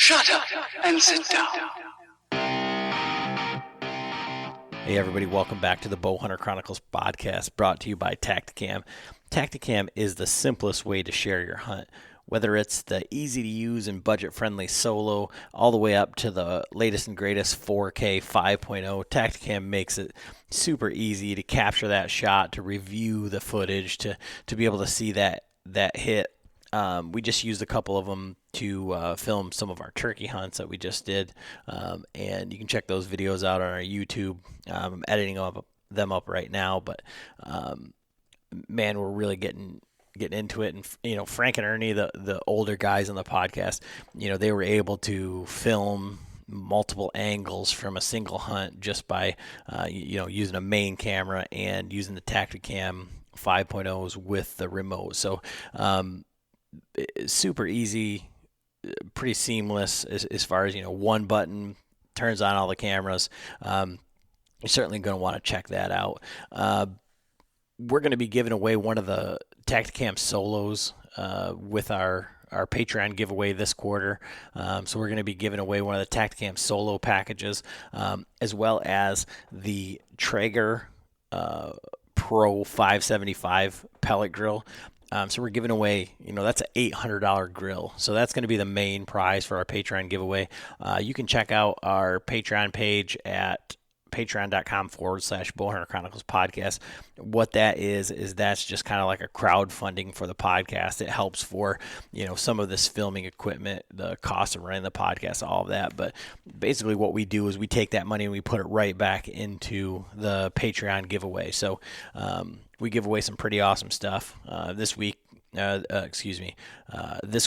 Shut up and sit down. Hey everybody, welcome back to the Bowhunter Chronicles podcast, brought to you by Tacticam. Tacticam is the simplest way to share your hunt. Whether it's the easy-to-use and budget-friendly solo, all the way up to the latest and greatest 4K 5.0, Tacticam makes it super easy to capture that shot, to review the footage, to be able to see that hit. We just used a couple of them to film some of our turkey hunts that we just did, and you can check those videos out on our YouTube. I'm editing them up right now, but man, we're really getting into it. And Frank and Ernie, the older guys on the podcast, they were able to film multiple angles from a single hunt just by using a main camera and using the Tacticam 5.0s with the remote. So super easy, pretty seamless as far as one button turns on all the cameras. You're certainly going to want to check that out. We're going to be giving away one of the Tacticam solos with our Patreon giveaway this quarter. So we're going to be giving away one of the Tacticam solo packages, as well as the Traeger Pro 575 pellet grill. So we're giving away, that's an $800 grill. So that's going to be the main prize for our Patreon giveaway. You can check out our Patreon page at patreon.com/Bowhunter Chronicles podcast. What that is that's just kind of like a crowdfunding for the podcast. It helps for, some of this filming equipment, the cost of running the podcast, all of that. But basically what we do is we take that money and we put it right back into the Patreon giveaway. So we give away some pretty awesome stuff. This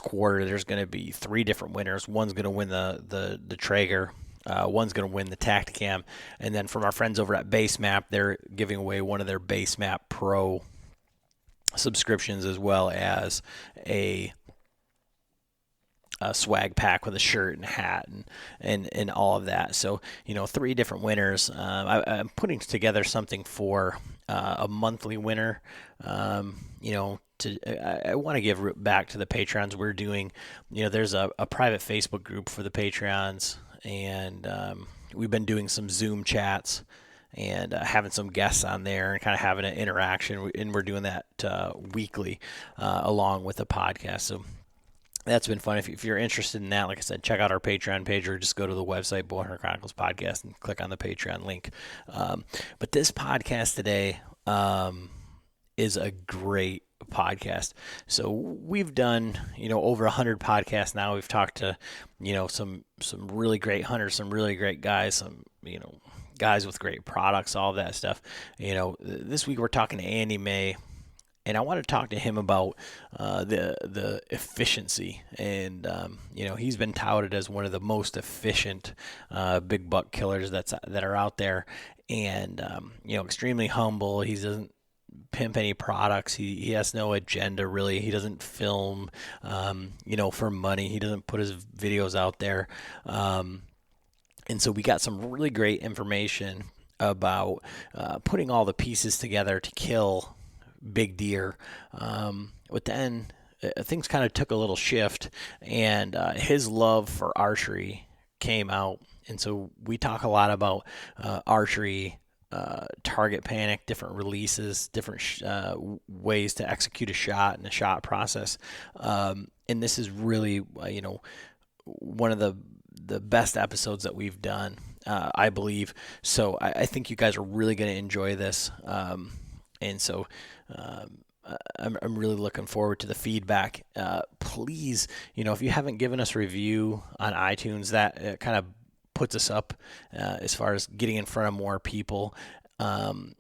quarter, there's going to be 3 different winners. One's going to win the Traeger. One's going to win the Tacticam. And then from our friends over at Basemap, they're giving away one of their Basemap Pro subscriptions, as well as a swag pack with a shirt and hat and all of that. So, 3 different winners. I'm putting together something for a monthly winner. I want to give back to the patrons. We're doing, there's a private Facebook group for the patrons, and we've been doing some Zoom chats and having some guests on there and kind of having an interaction, and we're doing that weekly along with the podcast. So that's been fun. If you're interested in that, like I said, check out our Patreon page, or just go to the website, Bowhunter Chronicles Podcast, and click on the Patreon link. But this podcast today is a great podcast. So we've done, over 100 podcasts now. We've talked to, some really great hunters, some really great guys, some, guys with great products, all of that stuff. This week we're talking to Andy May, and I want to talk to him about the efficiency. And he's been touted as one of the most efficient big buck killers that are out there, and extremely humble. He doesn't pimp any products. He has no agenda, really. He doesn't film for money. He doesn't put his videos out there. And so we got some really great information about putting all the pieces together to kill big deer. But then things kind of took a little shift, and his love for archery came out. And so we talk a lot about archery, target panic, different releases, different ways to execute a shot and a shot process. And this is really, one of the best episodes that we've done, I believe. So I think you guys are really going to enjoy this. And so I'm really looking forward to the feedback. Please, if you haven't given us a review on iTunes, that kind of puts us up as far as getting in front of more people. And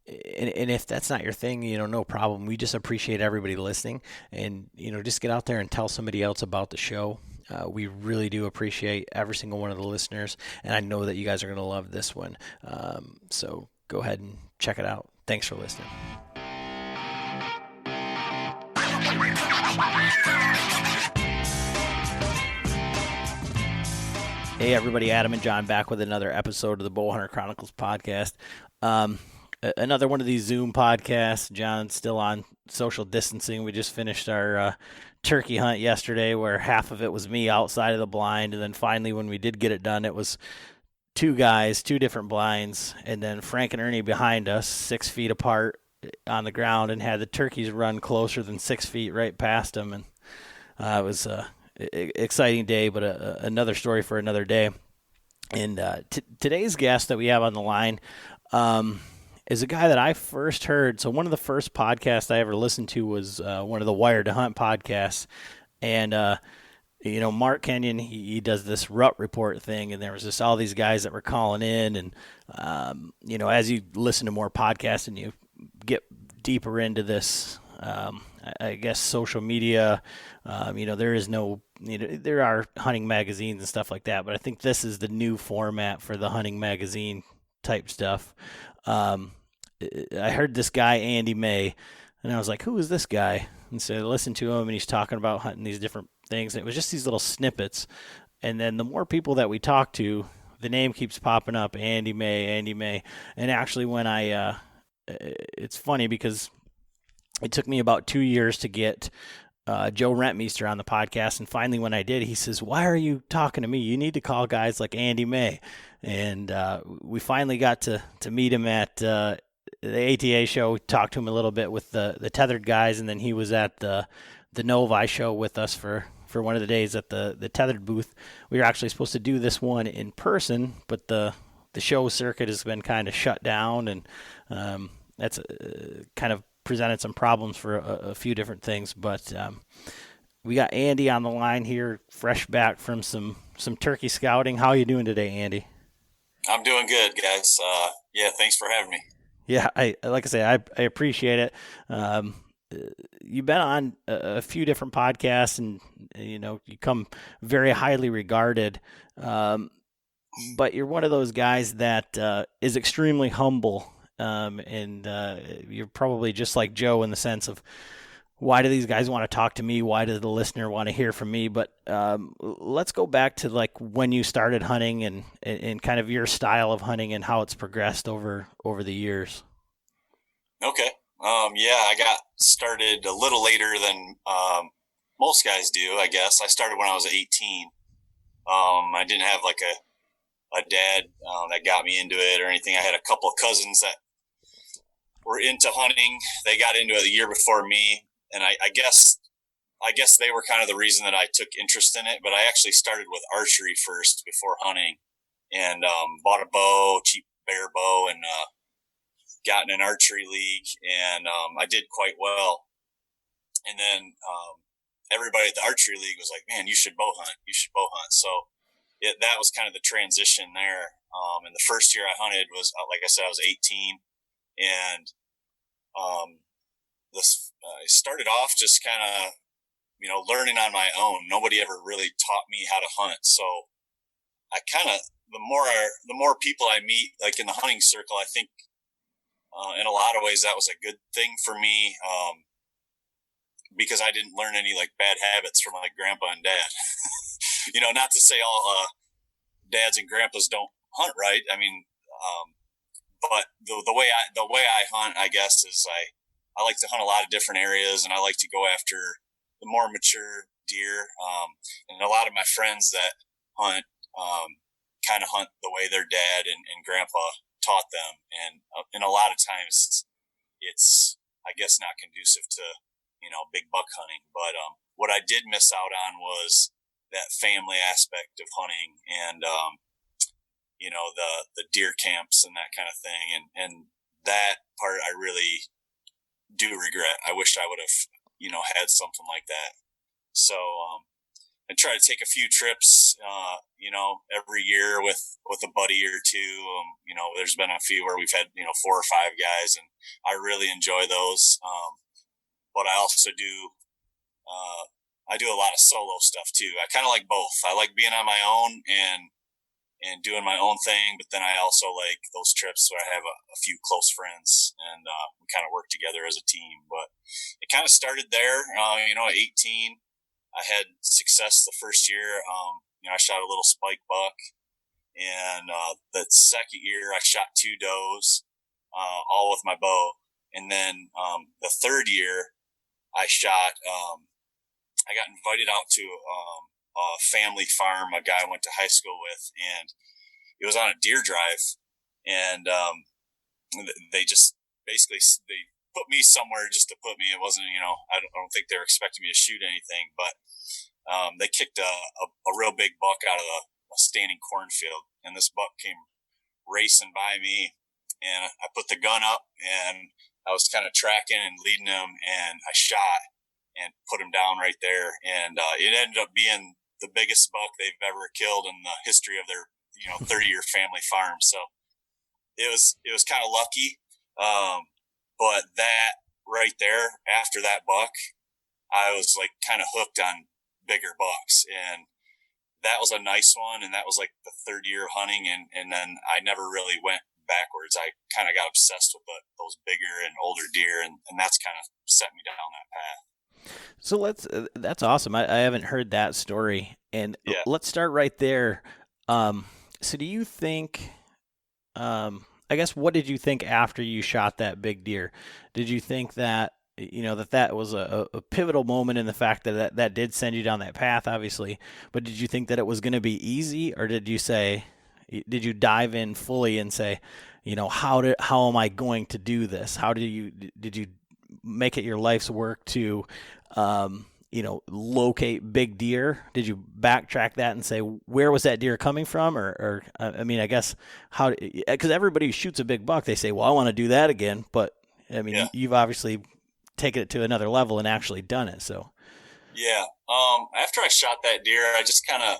if that's not your thing, no problem. We just appreciate everybody listening, and, just get out there and tell somebody else about the show. We really do appreciate every single one of the listeners, and I know that you guys are going to love this one. So go ahead and check it out. Thanks for listening. Hey everybody, Adam and John back with another episode of the Bowhunter Chronicles podcast. another one of these Zoom podcasts. John's still on social distancing. We just finished our turkey hunt yesterday, where half of it was me outside of the blind, and then finally, when we did get it done, it was two guys, two different blinds, and then Frank and Ernie behind us, 6 feet apart on the ground, and had the turkeys run closer than 6 feet right past them. And it was a exciting day, but another story for another day. And today's guest that we have on the line is a guy that I first heard. So one of the first podcasts I ever listened to was one of the Wired to Hunt podcasts. And, Mark Kenyon, he does this rut report thing, and there was just all these guys that were calling in. And, as you listen to more podcasts and you get deeper into this, I guess social media, there is no, there are hunting magazines and stuff like that, but I think this is the new format for the hunting magazine type stuff. I heard this guy, Andy May, and I was like, who is this guy? And so I listened to him, and he's talking about hunting these different things. And it was just these little snippets. And then the more people that we talk to, the name keeps popping up, Andy May, Andy May. And actually when it's funny because it took me about 2 years to get Joe Rentmeester on the podcast. And finally, when I did, he says, why are you talking to me? You need to call guys like Andy May. And we finally got to meet him at the ATA show. We talked to him a little bit with the tethered guys, and then he was at the Novi show with us for one of the days at the tethered booth. We were actually supposed to do this one in person, but the show circuit has been kind of shut down, and that's kind of presented some problems for a few different things. But we got Andy on the line here, fresh back from some turkey scouting. How are you doing today, Andy? I'm doing good, guys. Thanks for having me. Yeah, I appreciate it. You've been on a few different podcasts, and you come very highly regarded. But you're one of those guys that is extremely humble, and you're probably just like Joe in the sense of, why do these guys want to talk to me? Why does the listener want to hear from me? But let's go back to like when you started hunting and kind of your style of hunting and how it's progressed over the years. Okay. I got started a little later than most guys do, I guess. I started when I was 18. I didn't have like a dad that got me into it or anything. I had a couple of cousins that were into hunting. They got into it the year before me. And I guess they were kind of the reason that I took interest in it. But I actually started with archery first before hunting, and bought a bow, cheap bear bow, and got in an archery league, and I did quite well. And then everybody at the archery league was like, "Man, you should bow hunt. You should bow hunt." So that was kind of the transition there. And the first year I hunted was, like I said, I was 18, and I started off just kind of, learning on my own. Nobody ever really taught me how to hunt. So I kind of, the more people I meet, like in the hunting circle, I think in a lot of ways that was a good thing for me, because I didn't learn any like bad habits from like grandpa and dad. Not to say all dads and grandpas don't hunt right. I mean, but the way I hunt, I guess, is I like to hunt a lot of different areas, and I like to go after the more mature deer. And a lot of my friends that hunt kind of hunt the way their dad and grandpa taught them. And a lot of times it's, I guess, not conducive to, big buck hunting. But what I did miss out on was that family aspect of hunting, and, the deer camps and that kind of thing. And that part I really do regret. I wish I would have, had something like that. So, I try to take a few trips, every year with a buddy or two. There's been a few where we've had, 4 or 5 guys, and I really enjoy those. But I also do, I do a lot of solo stuff too. I kind of like both. I like being on my own and doing my own thing, but then I also like those trips where I have a few close friends, and we kind of work together as a team. But it kind of started there. At 18, I had success the first year. I shot a little spike buck, and the second year I shot 2 does. all with my bow. And then the third year, I shot. I got invited out to a family farm a guy I went to high school with, and it was on a deer drive. And they just basically they put me somewhere just to put me. It wasn't, I don't think they were expecting me to shoot anything, but they kicked a real big buck out of a standing cornfield, and this buck came racing by me, and I put the gun up, and I was kind of tracking and leading him, and I shot and put him down right there, and it ended up being the biggest buck they've ever killed in the history of their 30-year family farm. So it was kind of lucky, but that right there, after that buck, I was like kind of hooked on bigger bucks, and that was a nice one, and that was like the third year of hunting, and then I never really went backwards. I kind of got obsessed with those bigger and older deer, and that's kind of set me down that path. So that's awesome. I haven't heard that story, and Yeah. let's start right there. So do you think, I guess, what did you think after you shot that big deer? Did you think that, that was a pivotal moment in the fact that did send you down that path, obviously, but did you think that it was going to be easy, or did you dive in fully and say, how am I going to do this? Did you make it your life's work to, locate big deer? Did you backtrack that and say, where was that deer coming from? Or I mean, I guess because everybody who shoots a big buck, they say, well, I want to do that again. But I mean, Yeah. You've obviously taken it to another level and actually done it. So. Yeah. After I shot that deer, I just kind of,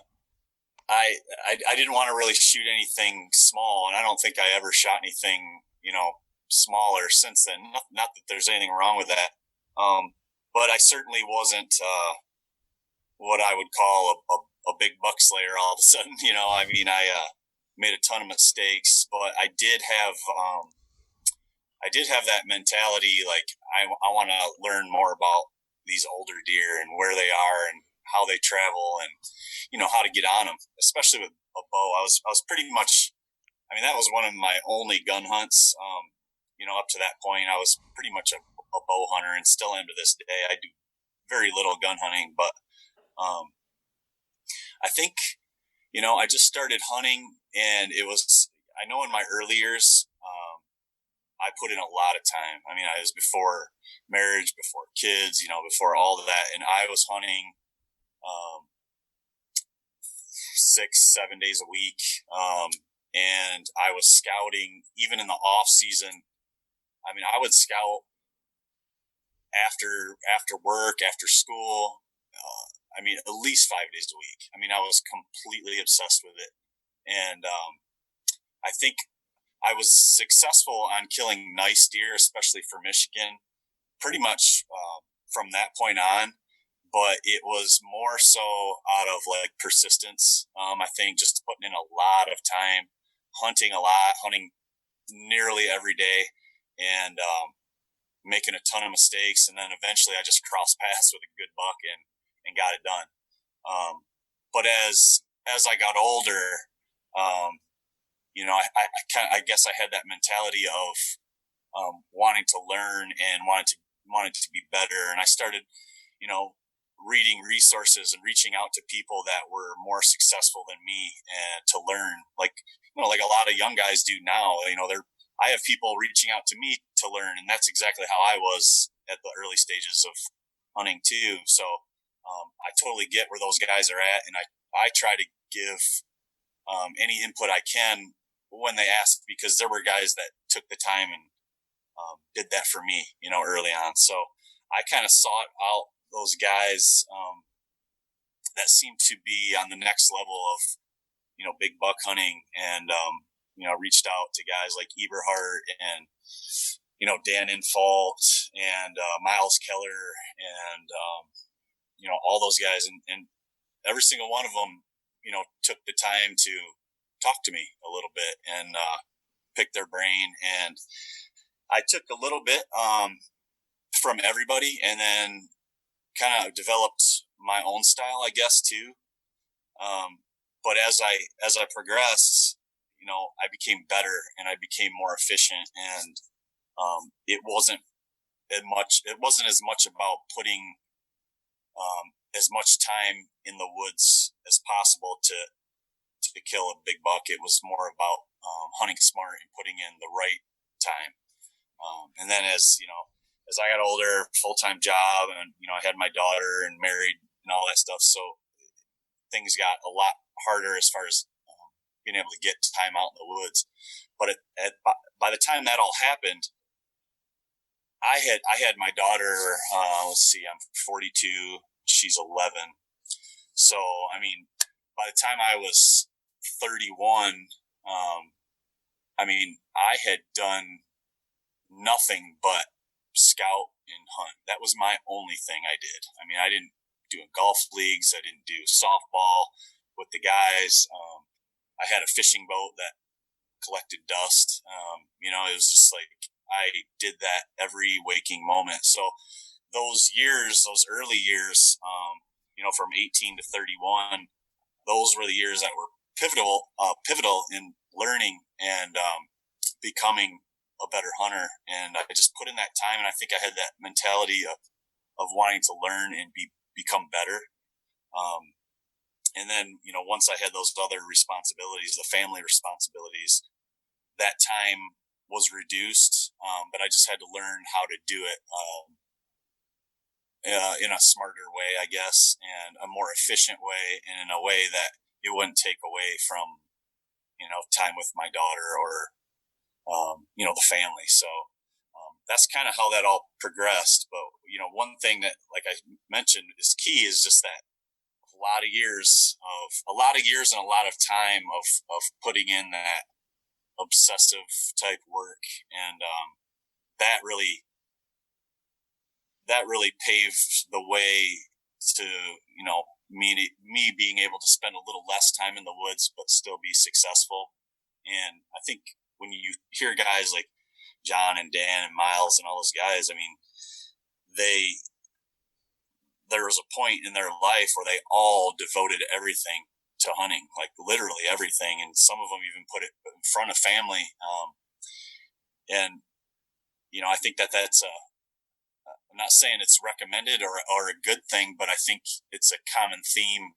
I didn't want to really shoot anything small, and I don't think I ever shot anything, smaller since then. Not that there's anything wrong with that. But I certainly wasn't what I would call a big buck slayer all of a sudden. I mean, I made a ton of mistakes, but I did have that mentality, like I want to learn more about these older deer and where they are and how they travel, and how to get on them, especially with a bow. I was pretty much, I mean, that was one of my only gun hunts. Up to that point, I was pretty much a bow hunter, and still am to this day. I do very little gun hunting, but I think, I just started hunting, and it was, I know in my early years, I put in a lot of time. I mean, I was before marriage, before kids, before all of that, and I was hunting 6-7 days a week, and I was scouting even in the off season. I mean, I would scout after work, after school. I mean, at least 5 days a week. I mean, I was completely obsessed with it, and I think I was successful on killing nice deer, especially for Michigan, pretty much from that point on. But it was more so out of like persistence. I think just putting in a lot of time, hunting nearly every day, and making a ton of mistakes. And then eventually I just crossed paths with a good buck and got it done. But as I got older, I guess I had that mentality of wanting to learn and wanted to be better. And I started, reading resources and reaching out to people that were more successful than me, and to learn, like a lot of young guys do now. I have people reaching out to me to learn, and that's exactly how I was at the early stages of hunting too. So I totally get where those guys are at, and I try to give any input I can when they ask, because there were guys that took the time and did that for me, early on. So I kind of sought out those guys that seemed to be on the next level of, big buck hunting, and reached out to guys like Eberhart and, Dan Infault and Miles Keller and, all those guys. And every single one of them, took the time to talk to me a little bit and pick their brain. And I took a little bit from everybody, and then kind of developed my own style, I guess, too. But as I progressed, I became better and I became more efficient, and it wasn't as much about putting as much time in the woods as possible to kill a big buck. It was more about hunting smart and putting in the right time. And then as I got older, full-time job, and I had my daughter and married and all that stuff, so things got a lot harder as far as being able to get time out in the woods. But by the time that all happened, I had my daughter. Let's see, I'm 42. She's 11. So I mean, by the time I was 31, I had done nothing but scout and hunt. That was my only thing I did. I mean, I didn't do golf leagues. I didn't do softball with the guys. I had a fishing boat that collected dust. It was just like I did that every waking moment. So those early years, from 18 to 31, those were the years that were pivotal in learning and becoming a better hunter. And I just put in that time, and I think I had that mentality of wanting to learn and become better. And then, once I had those other responsibilities, the family responsibilities, that time was reduced, but I just had to learn how to do it in a smarter way, I guess, and a more efficient way, and in a way that it wouldn't take away from, time with my daughter or, the family. So that's kind of how that all progressed. But, one thing that, like I mentioned, is key is just that a lot of years and a lot of time of putting in that obsessive type work. And that really paved the way to, me being able to spend a little less time in the woods, but still be successful. And I think when you hear guys like John and Dan and Miles and all those guys, I mean, there was a point in their life where they all devoted everything to hunting, like literally everything. And some of them even put it in front of family. And, I think that's I'm not saying it's recommended or a good thing, but I think it's a common theme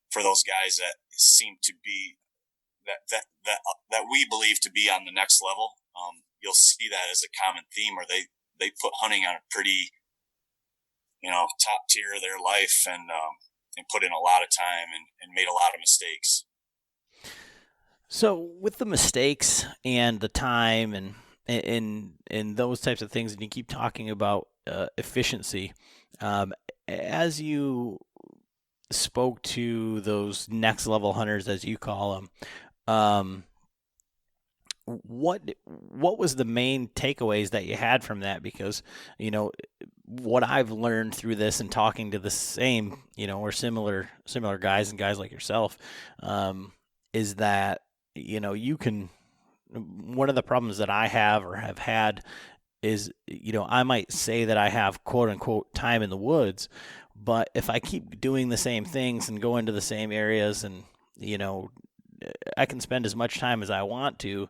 for those guys that seem to be that we believe to be on the next level. You'll see that as a common theme, where they put hunting on a pretty, top tier of their life, and put in a lot of time and made a lot of mistakes. So with the mistakes and the time and those types of things, and you keep talking about efficiency, as you spoke to those next level hunters, as you call them, what was the main takeaways that you had from that? Because what I've learned through this and talking to the same or similar guys and guys like yourself, is that you can. One of the problems that I have or have had is, I might say that I have quote unquote time in the woods, but if I keep doing the same things and go into the same areas, and, I can spend as much time as I want to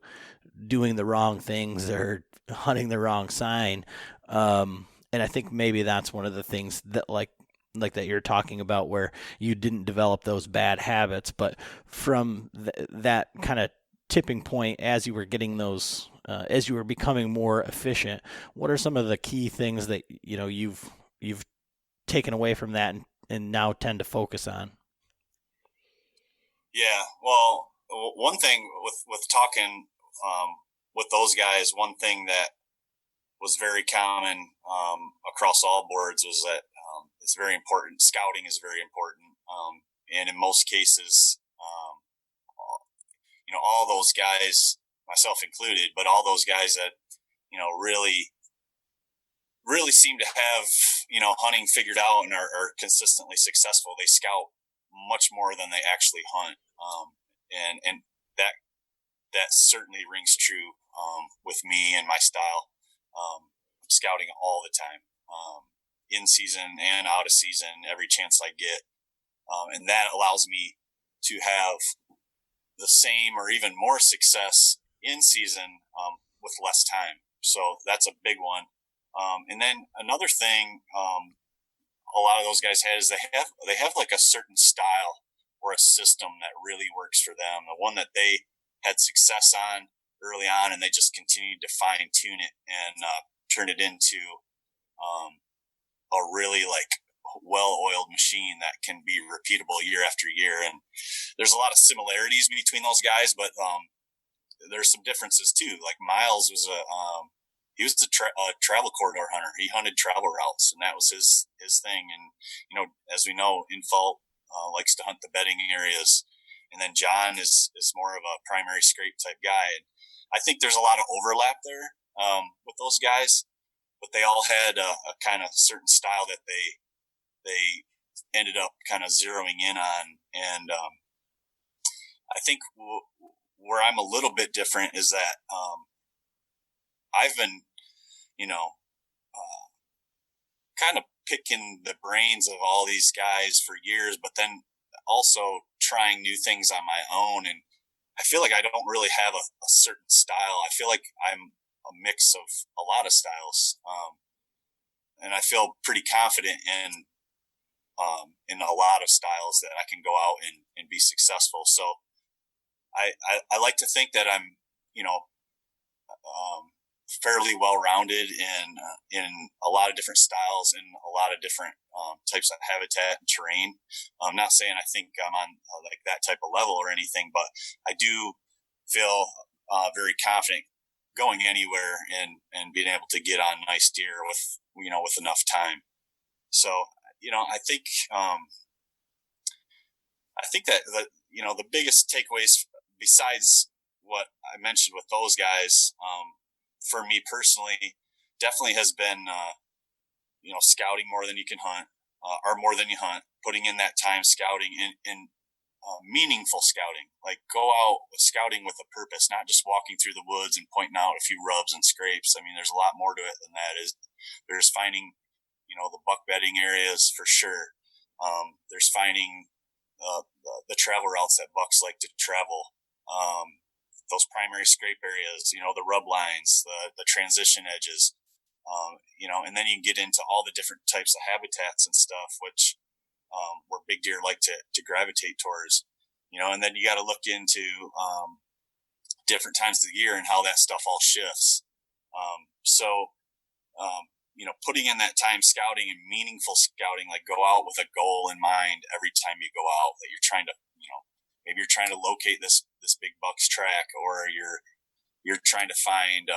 doing the wrong things or hunting the wrong sign. And I think maybe that's one of the things that like that you're talking about, where you didn't develop those bad habits, but from that kind of tipping point, as you were getting those, as you were becoming more efficient, what are some of the key things that you've taken away from that and now tend to focus on? Yeah, well, one thing with talking with those guys, one thing that was very common across all boards was that it's very important. Scouting is very important, and in most cases, all those guys, myself included, but all those guys that really seem to have hunting figured out and are consistently successful, they scout much more than they actually hunt, and that certainly rings true with me and my style. Scouting all the time, in season and out of season, every chance I get, and that allows me to have the same or even more success in season with less time. So that's a big one. And then another thing a lot of those guys had is they have like a certain style or a system that really works for them. The one that they had success on early on, and they just continued to fine tune it and turn it into a really like well-oiled machine that can be repeatable year after year. And there's a lot of similarities between those guys, but there's some differences too. Like Miles was he was a travel corridor hunter. He hunted travel routes, and that was his thing. And as we know, Infalt likes to hunt the bedding areas, and then John is more of a primary scrape type guy. And I think there's a lot of overlap there with those guys, but they all had a kind of certain style that they ended up kind of zeroing in on. And I think where I'm a little bit different is that I've been, kind of picking the brains of all these guys for years, but then also trying new things on my own. And I feel like I don't really have a certain style. I feel like I'm a mix of a lot of styles. And I feel pretty confident in a lot of styles that I can go out and be successful. So I like to think that I'm, fairly well-rounded in a lot of different styles and a lot of different types of habitat and terrain. I'm not saying I think I'm on like that type of level or anything, but I do feel very confident going anywhere and being able to get on nice deer with enough time. So I think that the biggest takeaways besides what I mentioned with those guys, for me personally, definitely has been scouting more than you can hunt, or more than you hunt. Putting in that time scouting and meaningful scouting, like go out scouting with a purpose, not just walking through the woods and pointing out a few rubs and scrapes. I mean, there's a lot more to it than that. There's finding the buck bedding areas for sure. There's finding the travel routes that bucks like to travel. Those primary scrape areas, the rub lines, the transition edges, and then you can get into all the different types of habitats and stuff, which where big deer like to gravitate towards, and then you got to look into different times of the year and how that stuff all shifts. So putting in that time scouting and meaningful scouting, like go out with a goal in mind every time you go out, that you're trying to, maybe you're trying to locate this big buck's track, or you're trying to find,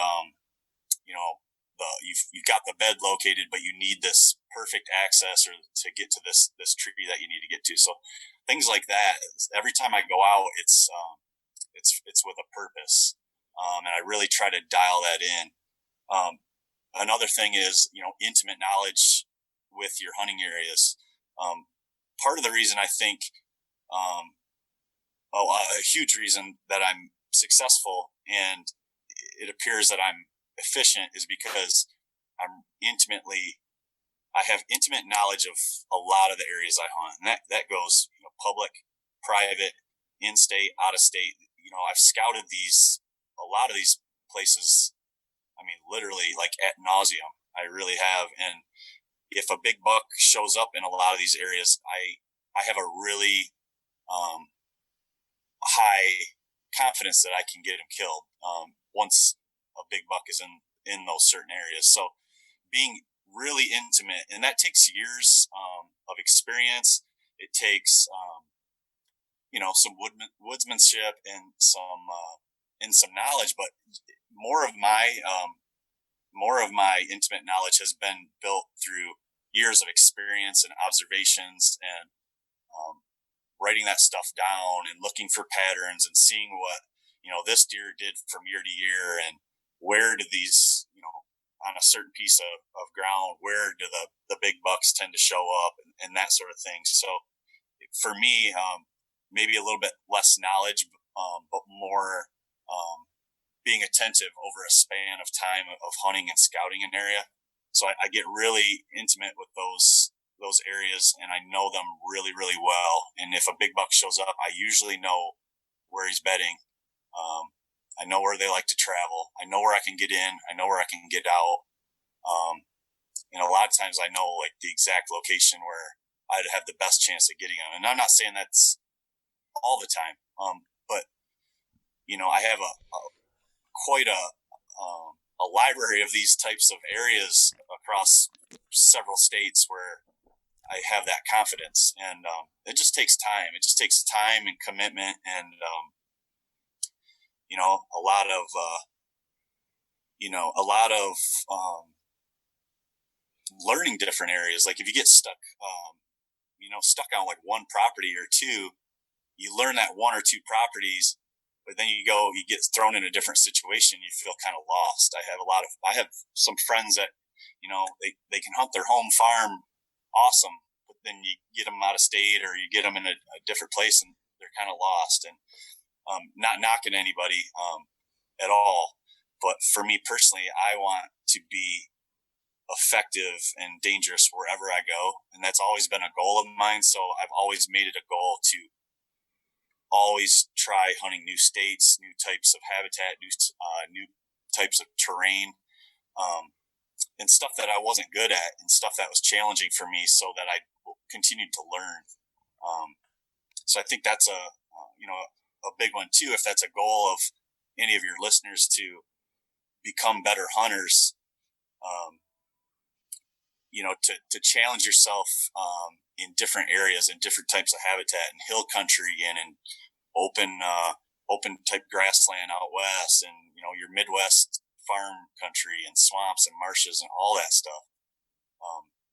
you've got the bed located, but you need this perfect access or to get to this tree that you need to get to. So things like that. Every time I go out, it's with a purpose, and I really try to dial that in. Another thing is, intimate knowledge with your hunting areas. Part of the reason I think, a huge reason that I'm successful and it appears that I'm efficient is because I have intimate knowledge of a lot of the areas I hunt. And that goes, public, private, in-state, out-of-state. I've scouted a lot of these places, I mean, literally like ad nauseum. I really have. And if a big buck shows up in a lot of these areas, I have a really high confidence that I can get him killed once a big buck is in those certain areas. So being really intimate, and that takes years of experience. It takes some woodsmanship and some knowledge, but more of my intimate knowledge has been built through years of experience and observations and writing that stuff down and looking for patterns and seeing what this deer did from year to year, and where do these on a certain piece of ground, where do the big bucks tend to show up, and that sort of thing. So for me, maybe a little bit less knowledge, but more being attentive over a span of time of hunting and scouting an area. So I get really intimate with those areas, and I know them really, really well. And if a big buck shows up, I usually know where he's bedding. I know where they like to travel. I know where I can get in. I know where I can get out. And a lot of times I know like the exact location where I'd have the best chance of getting them. And I'm not saying that's all the time. But I have quite a library of these types of areas across several states where I have that confidence, and it just takes time. It just takes time and commitment, and a lot of learning different areas. Like if you get stuck, stuck on like one property or two, you learn that one or two properties, but then you get thrown in a different situation. You feel kind of lost. I have some friends that, they can hunt their home farm awesome, but then you get them out of state or you get them in a different place and they're kind of lost. And not knocking anybody at all, but for me personally, I want to be effective and dangerous wherever I go, and that's always been a goal of mine. So I've always made it a goal to always try hunting new states, new types of habitat, new types of terrain, and stuff that I wasn't good at and stuff that was challenging for me, so that I continued to learn. So I think that's a big one too. If that's a goal of any of your listeners to become better hunters, to challenge yourself in different areas and different types of habitat and hill country and in open type grassland out west, and your Midwest farm country and swamps and marshes and all that stuff.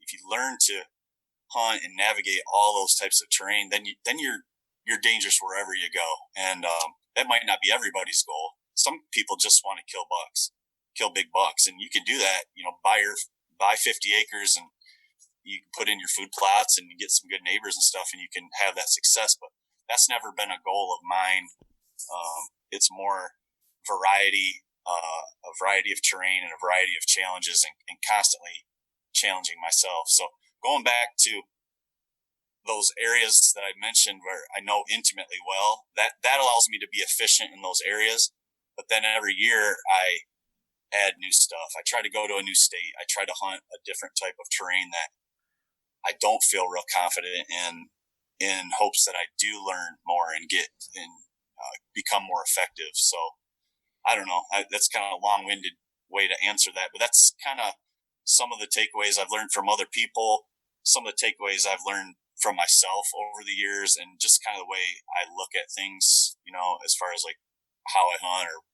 If you learn to hunt and navigate all those types of terrain, then you're dangerous wherever you go. And that might not be everybody's goal. Some people just want to kill big bucks, and you can do that. Buy 50 acres and you can put in your food plots and you get some good neighbors and stuff, and you can have that success. But that's never been a goal of mine. It's more variety, a variety of terrain and a variety of challenges, and constantly challenging myself. So going back to those areas that I mentioned where I know intimately well, that allows me to be efficient in those areas. But then every year I add new stuff. I try to go to a new state. I try to hunt a different type of terrain that I don't feel real confident in hopes that I do learn more and become more effective. So I don't know. That's kind of a long-winded way to answer that, but that's kind of some of the takeaways I've learned from other people, some of the takeaways I've learned from myself over the years, and just kind of the way I look at things, as far as like how I hunt, or,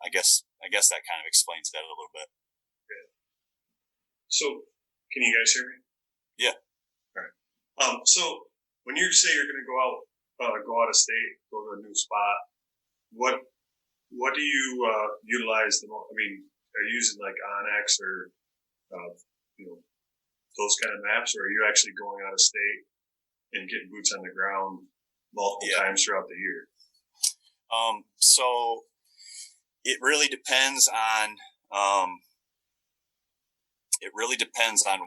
I guess that kind of explains that a little bit. Okay. So can you guys hear me? Yeah. All right. So when you say you're going to go out of state, go to a new spot, what do you utilize the most? I mean, are you using like Onyx or those kind of maps, or are you actually going out of state and getting boots on the ground multiple times throughout the year? So it really depends on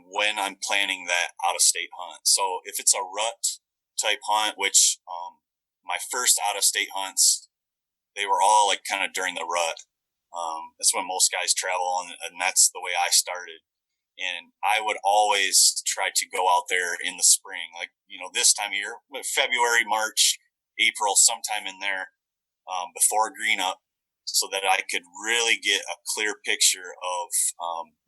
when I'm planning that out of state hunt. So if it's a rut type hunt, which my first out of state hunts, they were all like kind of during the rut. That's when most guys travel, and that's the way I started. And I would always try to go out there in the spring, like, this time of year, February, March, April, sometime in there, before green up, so that I could really get a clear picture of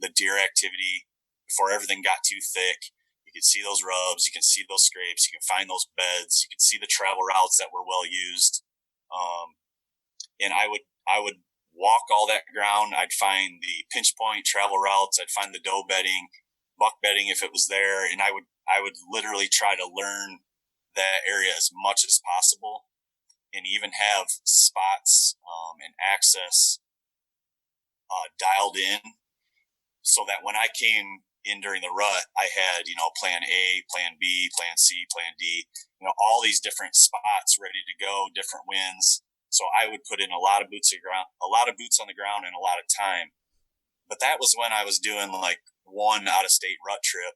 the deer activity before everything got too thick. You can see those rubs, you can see those scrapes, you can find those beds, you can see the travel routes that were well used. And I would walk all that ground. I'd find the pinch point travel routes. I'd find the doe bedding, buck bedding if it was there, and I would literally try to learn that area as much as possible, and even have spots and access dialed in, so that when I came in during the rut, I had plan A, plan B, plan C, plan D, all these different spots ready to go, different winds. So I would put in a lot of boots on the ground, and a lot of time. But that was when I was doing like one out of state rut trip.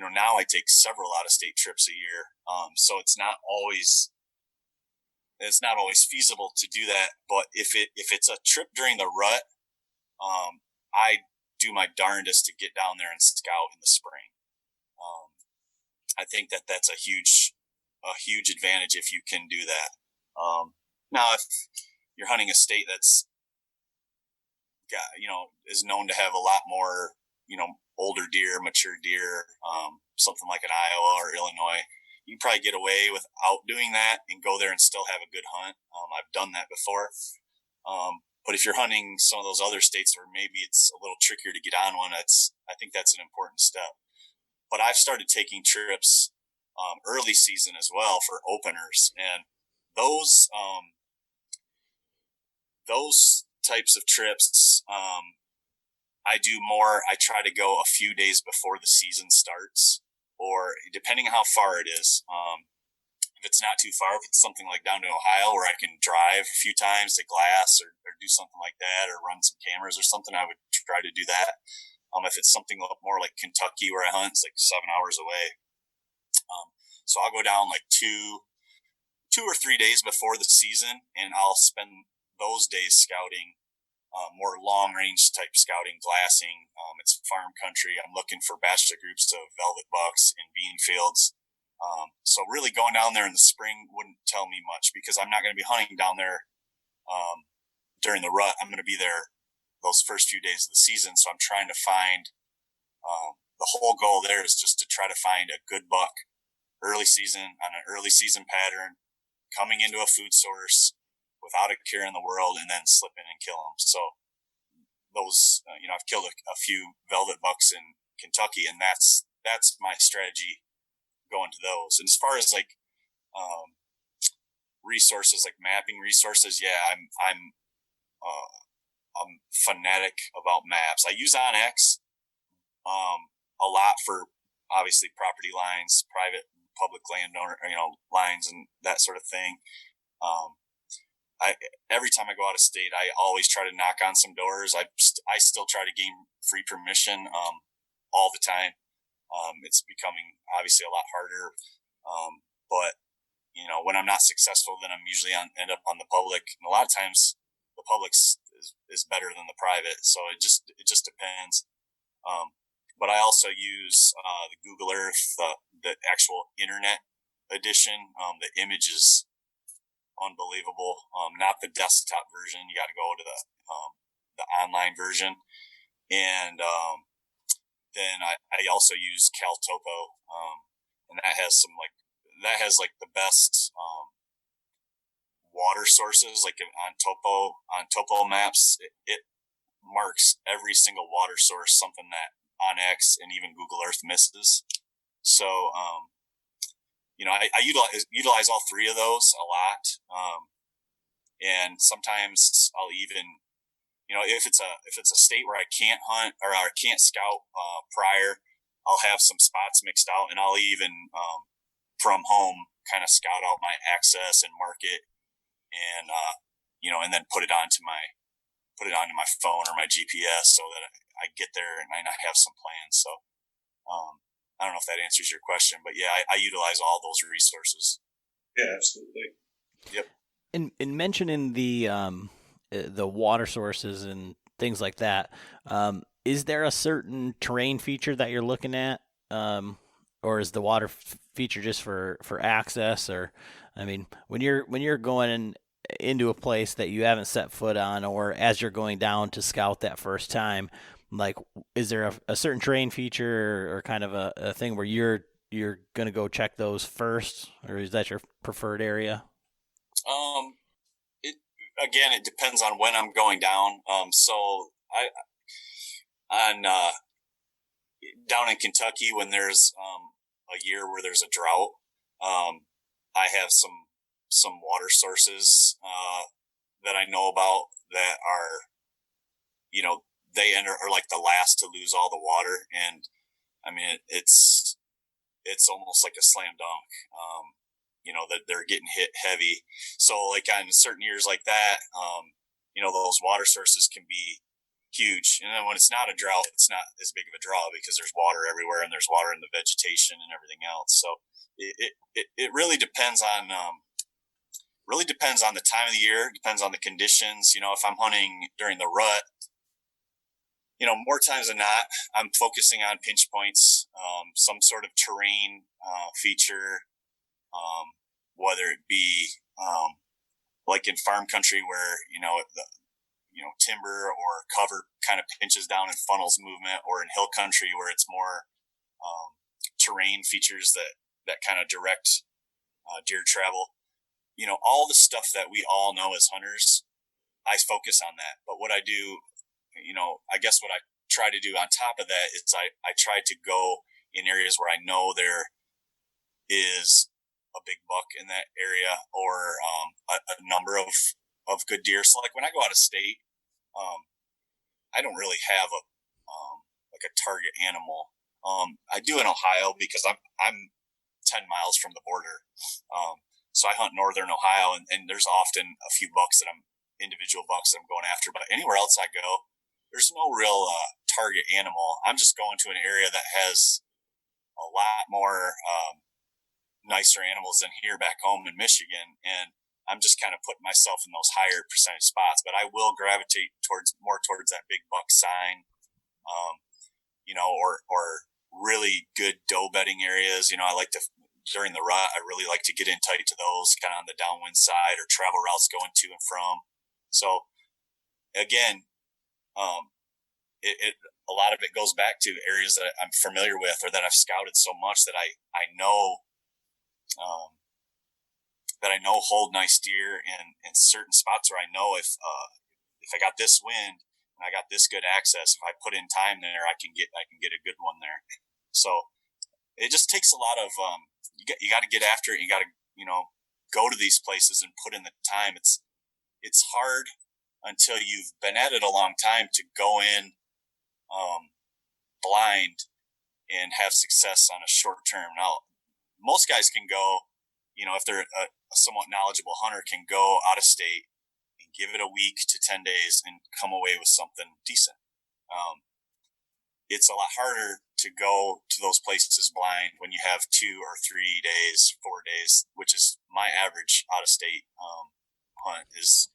Now I take several out of state trips a year. So it's not always it's not always feasible to do that. But if it's a trip during the rut, I do my darndest to get down there and scout in the spring. I think that's a huge advantage if you can do that. Now, if you're hunting a state that's is known to have a lot more, older deer, mature deer, something like an Iowa or Illinois, you can probably get away without doing that and go there and still have a good hunt. I've done that before. But if you're hunting some of those other states where maybe it's a little trickier to get on one, I think that's an important step. But I've started taking trips early season as well for openers, and those types of trips, I do more. I try to go a few days before the season starts, or depending on how far it is. If it's not too far, if it's something like down to Ohio where I can drive a few times to Glass or do something like that, or run some cameras or something, I would try to do that. If it's something more like Kentucky where I hunt, it's like 7 hours away. So I'll go down like 2 or 3 days before the season, and I'll spend those days scouting, more long range type scouting, glassing. It's farm country. I'm looking for bachelor groups of velvet bucks in bean fields. So really going down there in the spring wouldn't tell me much, because I'm not going to be hunting down there during the rut. I'm going to be there those first few days of the season. So I'm trying to find, the whole goal there is just to try to find a good buck early season on an early season pattern, coming into a food source without a care in the world, and then slip in and kill them. So those, I've killed a few velvet bucks in Kentucky, and that's my strategy going to those. And as far as like resources, like mapping resources, yeah, I'm fanatic about maps. I use OnX a lot for obviously property lines, private, public landowner, lines and that sort of thing. Every time I go out of state, I always try to knock on some doors. I still try to gain free permission all the time. It's becoming obviously a lot harder, but when I'm not successful, then I'm usually end up on the public. And a lot of times, the public is better than the private, so it just depends. But I also use the Google Earth, the actual internet edition. The image is unbelievable. Not the desktop version. You got to go to the online version. And then I also use CalTopo, and that has the best water sources. Like on Topo Maps, it marks every single water source, something that OnX and even Google Earth misses. So, I utilize all three of those a lot. And sometimes I'll even, if it's a state where I can't hunt or I can't scout prior, I'll have some spots mixed out, and I'll even from home kind of scout out my access and mark it, and and then put it onto my phone or my GPS so that I get there and I have some plans. So I don't know if that answers your question, but yeah, I utilize all those resources. Yeah, absolutely. Yep. In mentioning the water sources and things like that, is there a certain terrain feature that you're looking at, or is the water feature just for access? Or, I mean, when you're going into a place that you haven't set foot on, or as you're going down to scout that first time, like, is there a certain terrain feature or kind of a thing where you're going to go check those first, or is that your preferred area? It depends on when I'm going down. So down in Kentucky, when there's a year where there's a drought, I have some water sources that I know about that are, they are like the last to lose all the water, and I mean it's almost like a slam dunk. That they're getting hit heavy. So like on certain years like that, those water sources can be huge. And then when it's not a drought, it's not as big of a draw because there's water everywhere and there's water in the vegetation and everything else. So it really depends on really depends on the time of the year, depends on the conditions. If I'm hunting during the rut, more times than not, I'm focusing on pinch points, some sort of terrain feature, whether it be like in farm country where timber or cover kind of pinches down and funnels movement, or in hill country where it's more terrain features that kind of direct deer travel. All the stuff that we all know as hunters, I focus on that. But what I do, I guess what I try to do on top of that is I try to go in areas where I know there is a big buck in that area, or a number of good deer. So like when I go out of state, I don't really have like a target animal. I do in Ohio because I'm 10 miles from the border. So I hunt northern Ohio, and there's often a few bucks individual bucks that I'm going after. But anywhere else I go, there's no real target animal. I'm just going to an area that has a lot more nicer animals than here back home in Michigan, and I'm just kind of putting myself in those higher percentage spots. But I will gravitate more towards that big buck sign, or really good doe bedding areas. I like to, during the rut, I really like to get in tight to those, kind of on the downwind side, or travel routes going to and from. So again, a lot of it goes back to areas that I'm familiar with, or that I've scouted so much that I know hold nice deer in certain spots where I know if I got this wind and I got this good access, if I put in time there, I can get a good one there. So it just takes a lot of you got to get after it. You got to go to these places and put in the time. It's hard until you've been at it a long time to go in blind and have success on a short term. Now, most guys can go, if they're a somewhat knowledgeable hunter, can go out of state and give it a week to 10 days and come away with something decent. It's a lot harder to go to those places blind when you have 2 or 3 days, 4 days, which is my average out of state hunt is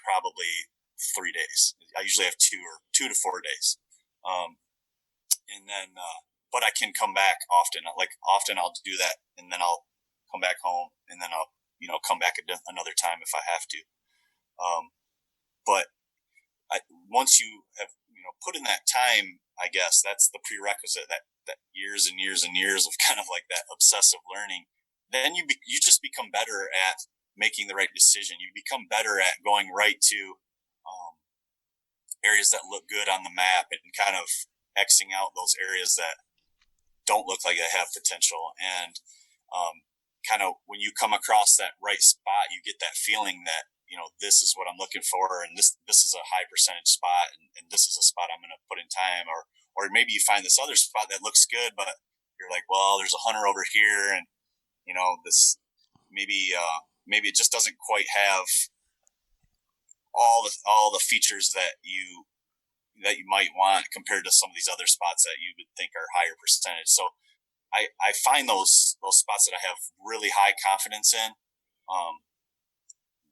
probably 3 days. I usually have 2 to 4 days. And then, but I can come back often. Often I'll do that, and then I'll come back home, and then I'll, come back another time if I have to. But once you have, put in that time, I guess that's the prerequisite, that years and years and years of kind of like that obsessive learning. Then you just become better at making the right decision. You become better at going right to areas that look good on the map, and kind of Xing out those areas that don't look like they have potential. And kind of when you come across that right spot, you get that feeling that, this is what I'm looking for, and this is a high percentage spot, and this is a spot I'm going to put in time. Or maybe you find this other spot that looks good, but you're like, well, there's a hunter over here, and this maybe it just doesn't quite have all the features that you might want compared to some of these other spots that you would think are higher percentage. So I find those spots that I have really high confidence in,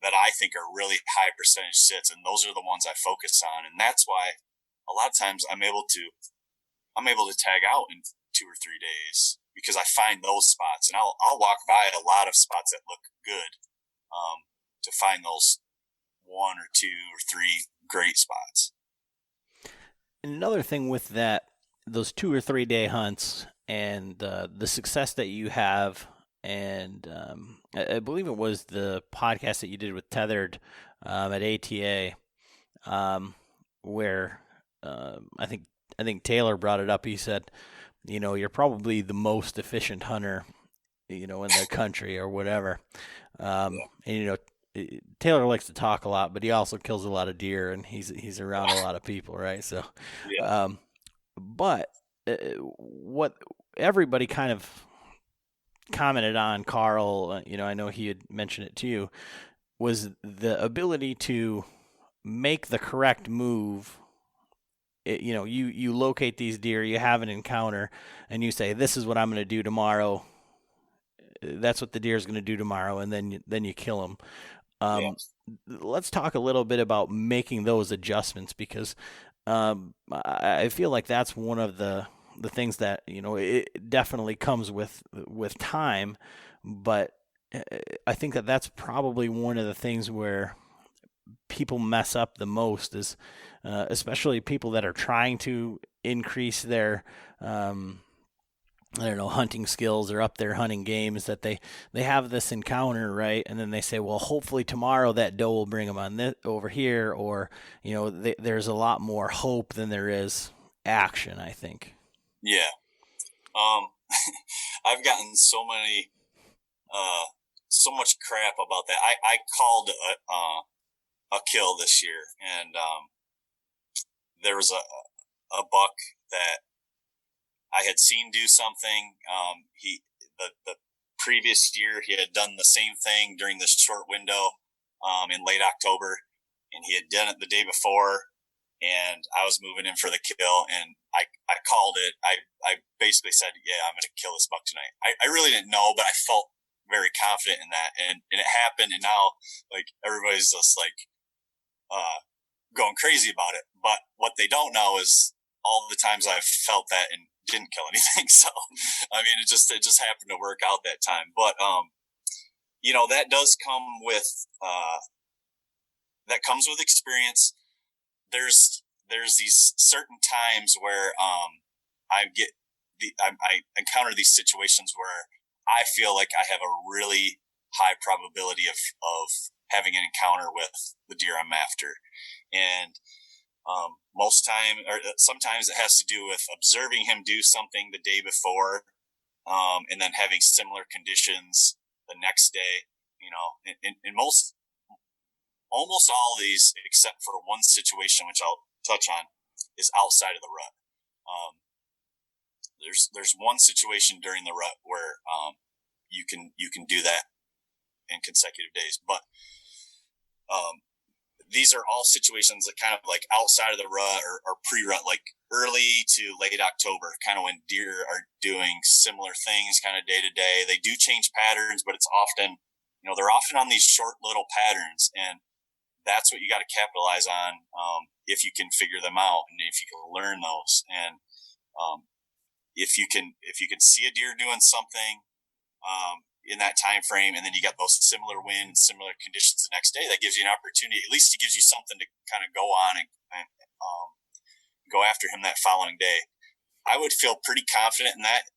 that I think are really high percentage sits, and those are the ones I focus on. And that's why a lot of times I'm able to tag out in 2 or 3 days, because I find those spots, and I'll walk by a lot of spots that look good, to find those 1 or 2 or 3 great spots. And another thing with those 2 or 3 day hunts, and the success that you have, and I believe it was the podcast that you did with Tethered at ATA, where I think Taylor brought it up. He said, you're probably the most efficient hunter, in the country or whatever. And Taylor likes to talk a lot, but he also kills a lot of deer, and he's around a lot of people, right? So, Yeah. But what everybody kind of commented on, Carl, I know he had mentioned it to you, was the ability to make the correct move. You locate these deer, you have an encounter, and you say, this is what I'm going to do tomorrow. that's what the deer is going to do tomorrow, and then you kill him. Yeah. Let's talk a little bit about making those adjustments, because I feel like that's one of the things that, it definitely comes with time, but I think that that's probably one of the things where people mess up the most is, especially people that are trying to increase their I don't know, hunting skills or up their hunting games, that they have this encounter, right? And then they say, well, hopefully tomorrow that doe will bring them on this over here, or there's a lot more hope than there is action, I think. Yeah. I've gotten so much crap about that. I called a kill this year, and there was a buck that I had seen do something. The previous year he had done the same thing during this short window in late October, and he had done it the day before, and I was moving in for the kill, and I called it. I basically said, yeah, I'm going to kill this buck tonight. I really didn't know, but I felt very confident in that, and it happened, and now like everybody's just like going crazy about it. But what they don't know is all the times I've felt that and didn't kill anything. So, I mean, it just happened to work out that time. But, that does come with, that comes with experience. There's these certain times where, I encounter these situations where I feel like I have a really high probability of having an encounter with the deer I'm after. And, sometimes it has to do with observing him do something the day before, and then having similar conditions the next day. In almost all of these, except for one situation, which I'll touch on, is outside of the rut. There's one situation during the rut where you can do that in consecutive days, but these are all situations that kind of like outside of the rut or pre-rut, like early to late October, kind of when deer are doing similar things kind of day to day. They do change patterns, but it's often, they're often on these short little patterns, and that's what you got to capitalize on if you can figure them out and if you can learn those. And if you can see a deer doing something in that time frame, and then you got those similar wind, similar conditions the next day, that gives you an opportunity. At least it gives you something to kind of go on and go after him that following day. I would feel pretty confident in that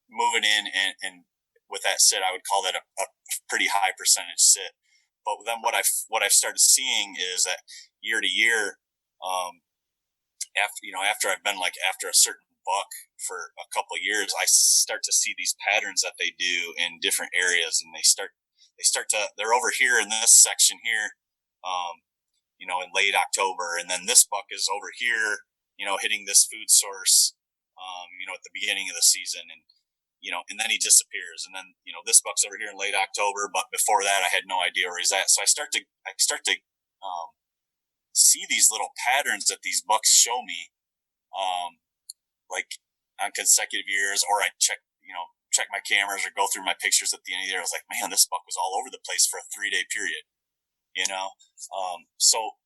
moving in, and with that sit, I would call that a pretty high percentage sit. But then what I've started seeing is that year to year, after I've been like after a certain buck for a couple of years, I start to see these patterns that they do in different areas, and they're over here in this section here, in late October, and then this buck is over here, hitting this food source, at the beginning of the season, and then he disappears, and then this buck's over here in late October, but before that I had no idea where he's at. So I start to see these little patterns that these bucks show me, like on consecutive years, or I check my cameras or go through my pictures at the end of the year. I was like, man, this buck was all over the place for a 3-day period, so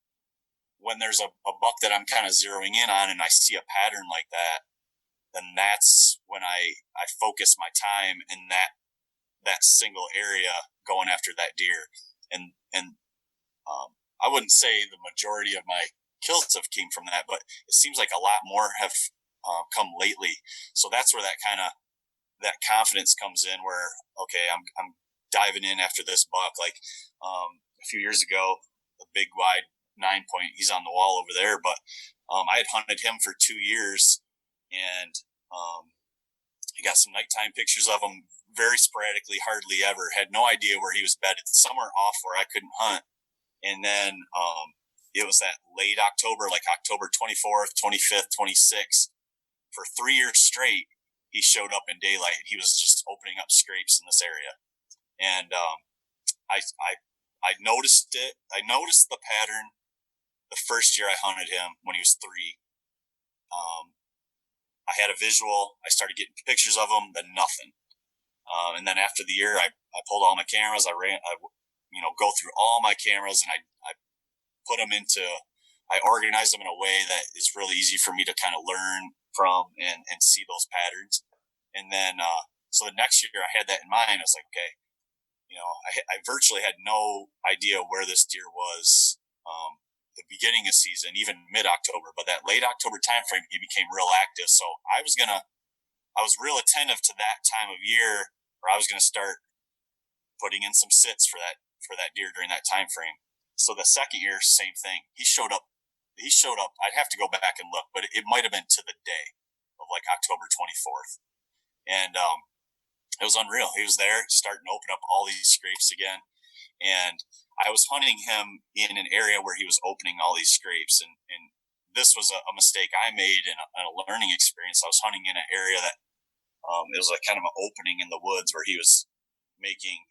when there's a buck that I'm kind of zeroing in on and I see a pattern like that, then that's when I focus my time in that single area going after that deer. And I wouldn't say the majority of my kills have came from that, but it seems like a lot more have come lately. So that's where that confidence comes in, where, okay, I'm diving in after this buck. Like a few years ago, the big wide 9-point, he's on the wall over there, but I had hunted him for 2 years, and I got some nighttime pictures of him very sporadically, hardly ever. Had no idea where he was bedded, somewhere off where I couldn't hunt. And then it was that late October, like October 24th, 25th, 26th, for 3 years straight, he showed up in daylight. He was just opening up scrapes in this area. And I noticed it. I noticed the pattern the first year I hunted him when he was 3. I had a visual. I started getting pictures of him, then nothing. And then after the year, I pulled all my cameras. I go through all my cameras, and I put them I organize them in a way that is really easy for me to kind of learn from and see those patterns. And then, so the next year I had that in mind. I was like, okay, I virtually had no idea where this deer was, the beginning of season, even mid-October, but that late October timeframe, he became real active. So I was real attentive to that time of year, where I was going to start putting in some sits for that deer during that time frame. So the second year, same thing. He showed up. I'd have to go back and look, but it might have been to the day of like October 24th. And it was unreal. He was there starting to open up all these scrapes again. And I was hunting him in an area where he was opening all these scrapes. And this was a mistake I made in a learning experience. I was hunting in an area that it was like kind of an opening in the woods where he was making,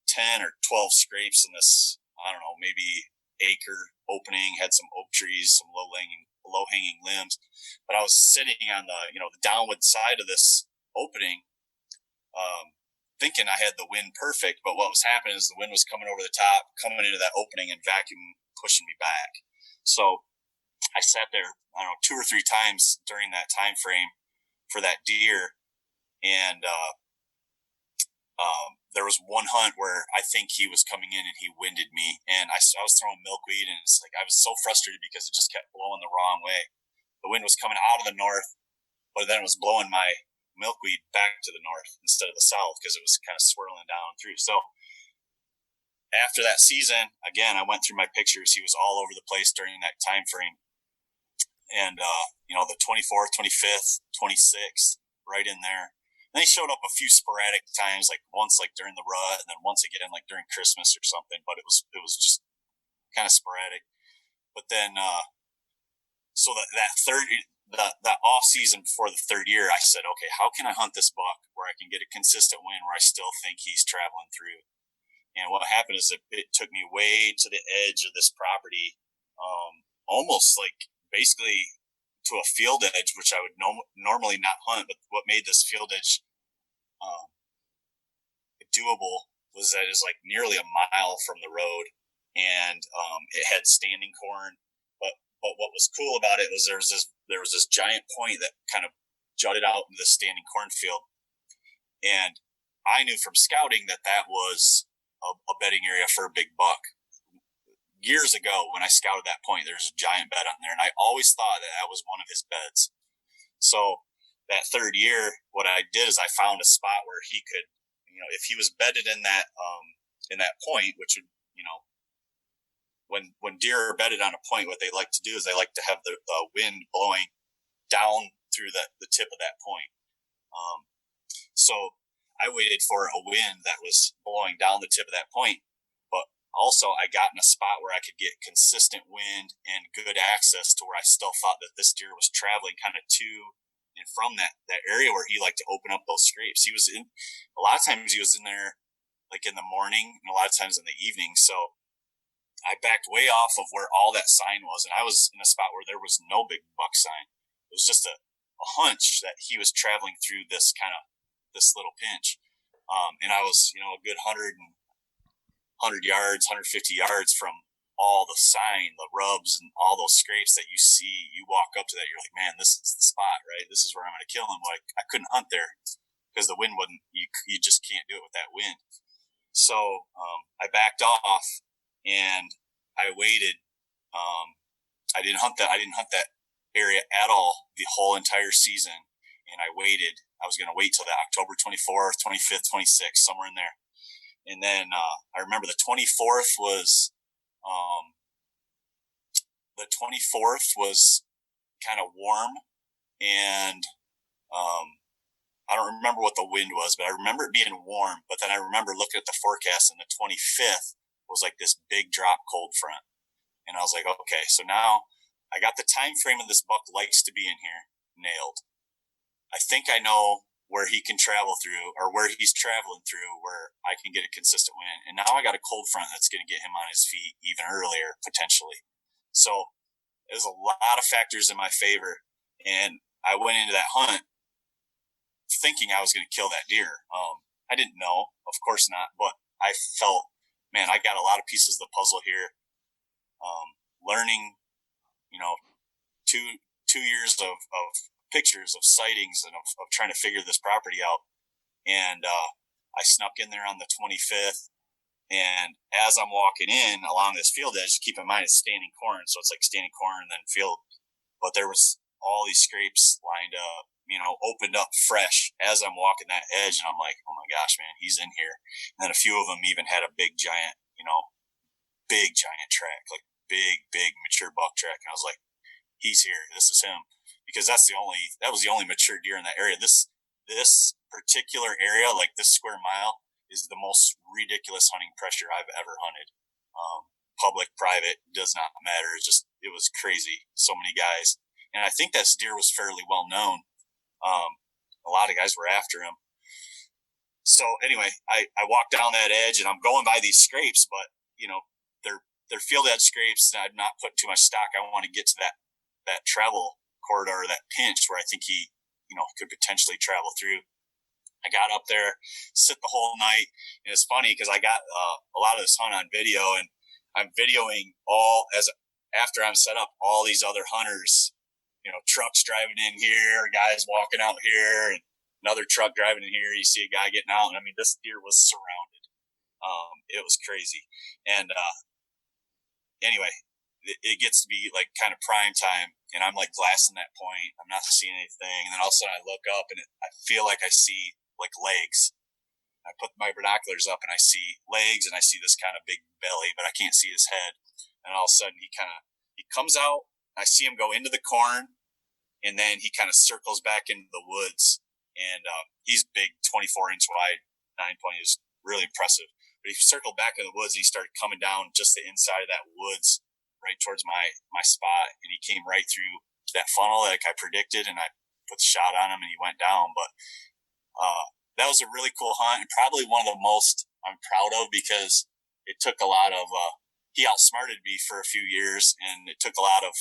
10 or 12 scrapes in this, I don't know, maybe acre opening, had some oak trees, some low hanging limbs. But I was sitting on the downward side of this opening, thinking I had the wind perfect. But what was happening is the wind was coming over the top, coming into that opening and vacuum pushing me back. So I sat there, I don't know, 2 or 3 times during that time frame for that deer. And there was one hunt where I think he was coming in and he winded me, and I was throwing milkweed, and it's like I was so frustrated because it just kept blowing the wrong way. The wind was coming out of the north, but then it was blowing my milkweed back to the north instead of the south because it was kind of swirling down through. So after that season, again, I went through my pictures. He was all over the place during that time frame, and the 24th, 25th, 26th, right in there. Then he showed up a few sporadic times, like once like during the rut, and then once again like during Christmas or something. But it was just kind of sporadic. But then, so that off season before the third year, I said, okay, how can I hunt this buck where I can get a consistent wind where I still think he's traveling through? And what happened is it took me way to the edge of this property, almost like basically to a field edge, which I would normally not hunt. But what made this field edge doable was that it was like nearly a mile from the road, and it had standing corn. But what was cool about it was there was this giant point that kind of jutted out into the standing cornfield, and I knew from scouting that was a bedding area for a big buck. Years ago, when I scouted that point, there's a giant bed on there, and I always thought that was one of his beds. So that third year, what I did is I found a spot where he could, if he was bedded in that point, which would, when deer are bedded on a point, what they like to do is they like to have the wind blowing down through the tip of that point. So I waited for a wind that was blowing down the tip of that point. Also, I got in a spot where I could get consistent wind and good access to where I still thought that this deer was traveling kind of to and from that area where he liked to open up those scrapes. A lot of times he was in there like in the morning and a lot of times in the evening. So I backed way off of where all that sign was, and I was in a spot where there was no big buck sign. It was just a hunch that he was traveling through this little pinch. And I was, a good 100 yards, 150 yards from all the sign, the rubs, and all those scrapes that you see. You walk up to that, you're like, man, this is the spot, right? This is where I'm going to kill him. Like, I couldn't hunt there because the wind wouldn't, you just can't do it with that wind. So I backed off and I waited. I didn't hunt that area at all the whole entire season. And I waited. I was going to wait till the October 24th, 25th, 26th, somewhere in there. And then I remember the 24th was kind of warm, and I don't remember what the wind was, but I remember it being warm. But then I remember looking at the forecast, and the 25th was like this big drop cold front, and I was like, okay, so now I got the time frame of this buck likes to be in here nailed. I think I know where he can travel through, or where he's traveling through, where I can get a consistent wind. And now I got a cold front that's going to get him on his feet even earlier, potentially. So there's a lot of factors in my favor. And I went into that hunt thinking I was going to kill that deer. I didn't know, of course not, but I felt, man, I got a lot of pieces of the puzzle here. Learning, you know, two years of pictures of sightings and of trying to figure this property out. And I snuck in there on the 25th. And as I'm walking in along this field edge, keep in mind it's standing corn, so it's like standing corn and then field. But there was all these scrapes lined up, opened up fresh as I'm walking that edge, and I'm like, oh my gosh, man, he's in here. And then a few of them even had a big giant track, like big mature buck track. And I was like, he's here. This is him, because that was the only mature deer in that area. This particular area, like this square mile, is the most ridiculous hunting pressure I've ever hunted. Public, private, does not matter. It was crazy. So many guys. And I think that deer was fairly well known. A lot of guys were after him. So anyway, I walked down that edge and I'm going by these scrapes, but they're field edge scrapes, and I'm not putting too much stock. I want to get to that travel corridor, that pinch where I think he, could potentially travel through. I got up there, sit the whole night, and it's funny because I got a lot of this hunt on video, and I'm videoing after I'm set up, all these other hunters, trucks driving in here, guys walking out here, and another truck driving in here. You see a guy getting out, and I mean, this deer was surrounded. It was crazy, and anyway, it gets to be like kind of prime time, and I'm like glassing that point. I'm not seeing anything, and then all of a sudden I look up, and I feel like I see like legs. I put my binoculars up and I see legs, and I see this kind of big belly, but I can't see his head. And all of a sudden he comes out. I see him go into the corn, and then he kind of circles back into the woods. And he's big, 24-inch wide, 9-point. Is really impressive. But he circled back in the woods, and he started coming down just the inside of that woods, right towards my spot. And he came right through that funnel like I predicted, and I put the shot on him, and he went down. But that was a really cool hunt, and probably one of the most I'm proud of, because it took a lot of he outsmarted me for a few years, and it took a lot of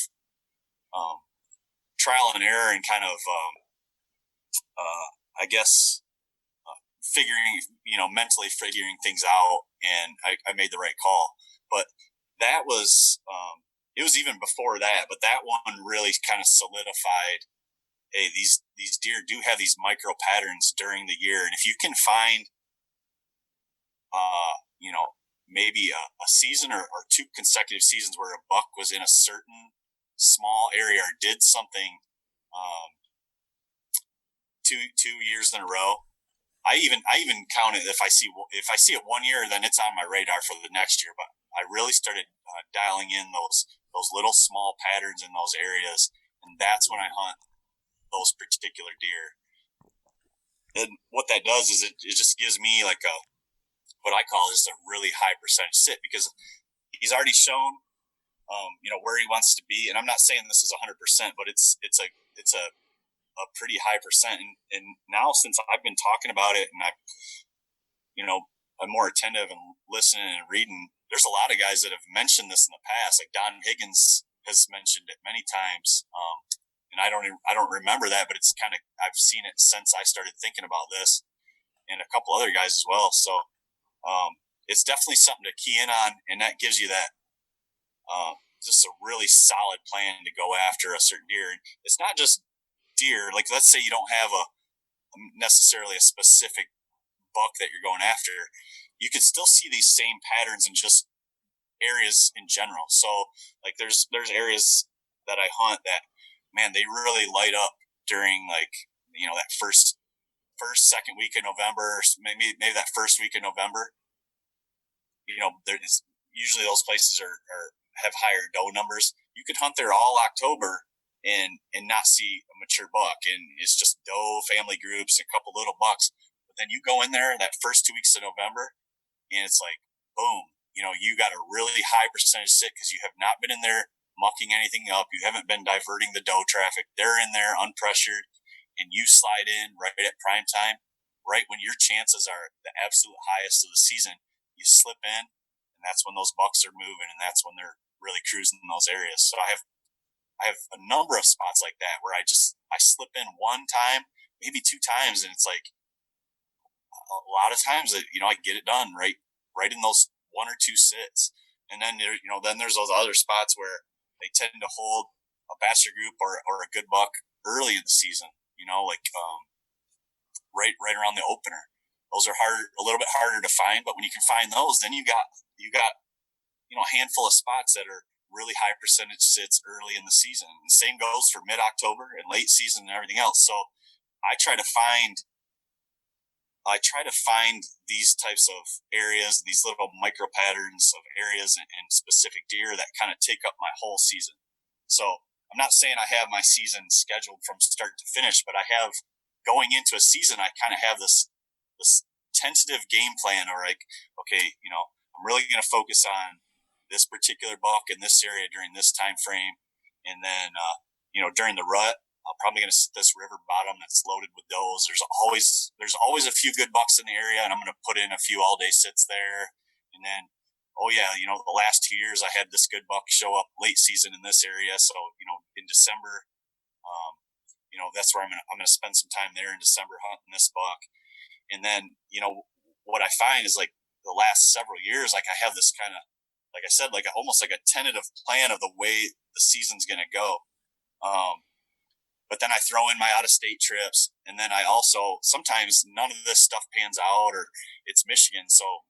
trial and error and kind of I guess mentally figuring things out, and I made the right call. But that was it was even before that, but that one really kind of solidified, hey, these deer do have these micro patterns during the year. And if you can find, maybe a season or two consecutive seasons where a buck was in a certain small area or did something two years in a row, I even count it. If I see it one year, then it's on my radar for the next year. But I really started dialing in those little small patterns in those areas, and that's when I hunt those particular deer. And what that does is it just gives me like what I call just a really high percentage sit, because he's already shown where he wants to be. And I'm not saying this is 100%, but it's a pretty high percent. And now, since I've been talking about it, and I'm more attentive and listening and reading, there's a lot of guys that have mentioned this in the past. Like Don Higgins has mentioned it many times. And I don't remember that, but it's kind of, I've seen it since I started thinking about this, and a couple other guys as well. So it's definitely something to key in on, and that gives you that just a really solid plan to go after a certain deer. And it's not just deer. Like, let's say you don't have necessarily a specific buck that you're going after. You could still see these same patterns in just areas in general. So like there's areas that I hunt that, man, they really light up during that first second week of November, maybe that first week of November. There's usually those places have higher doe numbers. You could hunt there all October and not see a mature buck, and it's just doe family groups and a couple little bucks. But then you go in there that first 2 weeks of November, and it's like, boom, you got a really high percentage sit because you have not been in there mucking anything up. You haven't been diverting the doe traffic. They're in there unpressured, and you slide in right at prime time, right when your chances are the absolute highest of the season. You slip in, and that's when those bucks are moving, and that's when they're really cruising in those areas. So I have a number of spots like that where I slip in one time, maybe 2 times, and it's like a lot of times that I get it done right in those 1 or 2 sits, and then then there's those other spots where they tend to hold a bachelor group or a good buck early in the season, like right around the opener. Those are a little bit harder to find, but when you can find those, then you got a handful of spots that are really high percentage sits early in the season. And the same goes for mid-October and late season and everything else. So I try to find these types of areas, these little micro patterns of areas and specific deer that kind of take up my whole season. So I'm not saying I have my season scheduled from start to finish, but I have, going into a season, I kind of have this tentative game plan, or like, okay, I'm really going to focus on this particular buck in this area during this time frame. And then, during the rut, I'm probably going to sit this river bottom that's loaded with does. There's always a few good bucks in the area, and I'm going to put in a few all day sits there. And then, the last 2 years I had this good buck show up late season in this area. So, in December, that's where I'm going to spend some time there in December hunting this buck. And then, what I find is like the last several years, like I have this kind of, like I said, almost like a tentative plan of the way the season's going to go. But then I throw in my out-of-state trips, and then I also, sometimes none of this stuff pans out, or it's Michigan. So,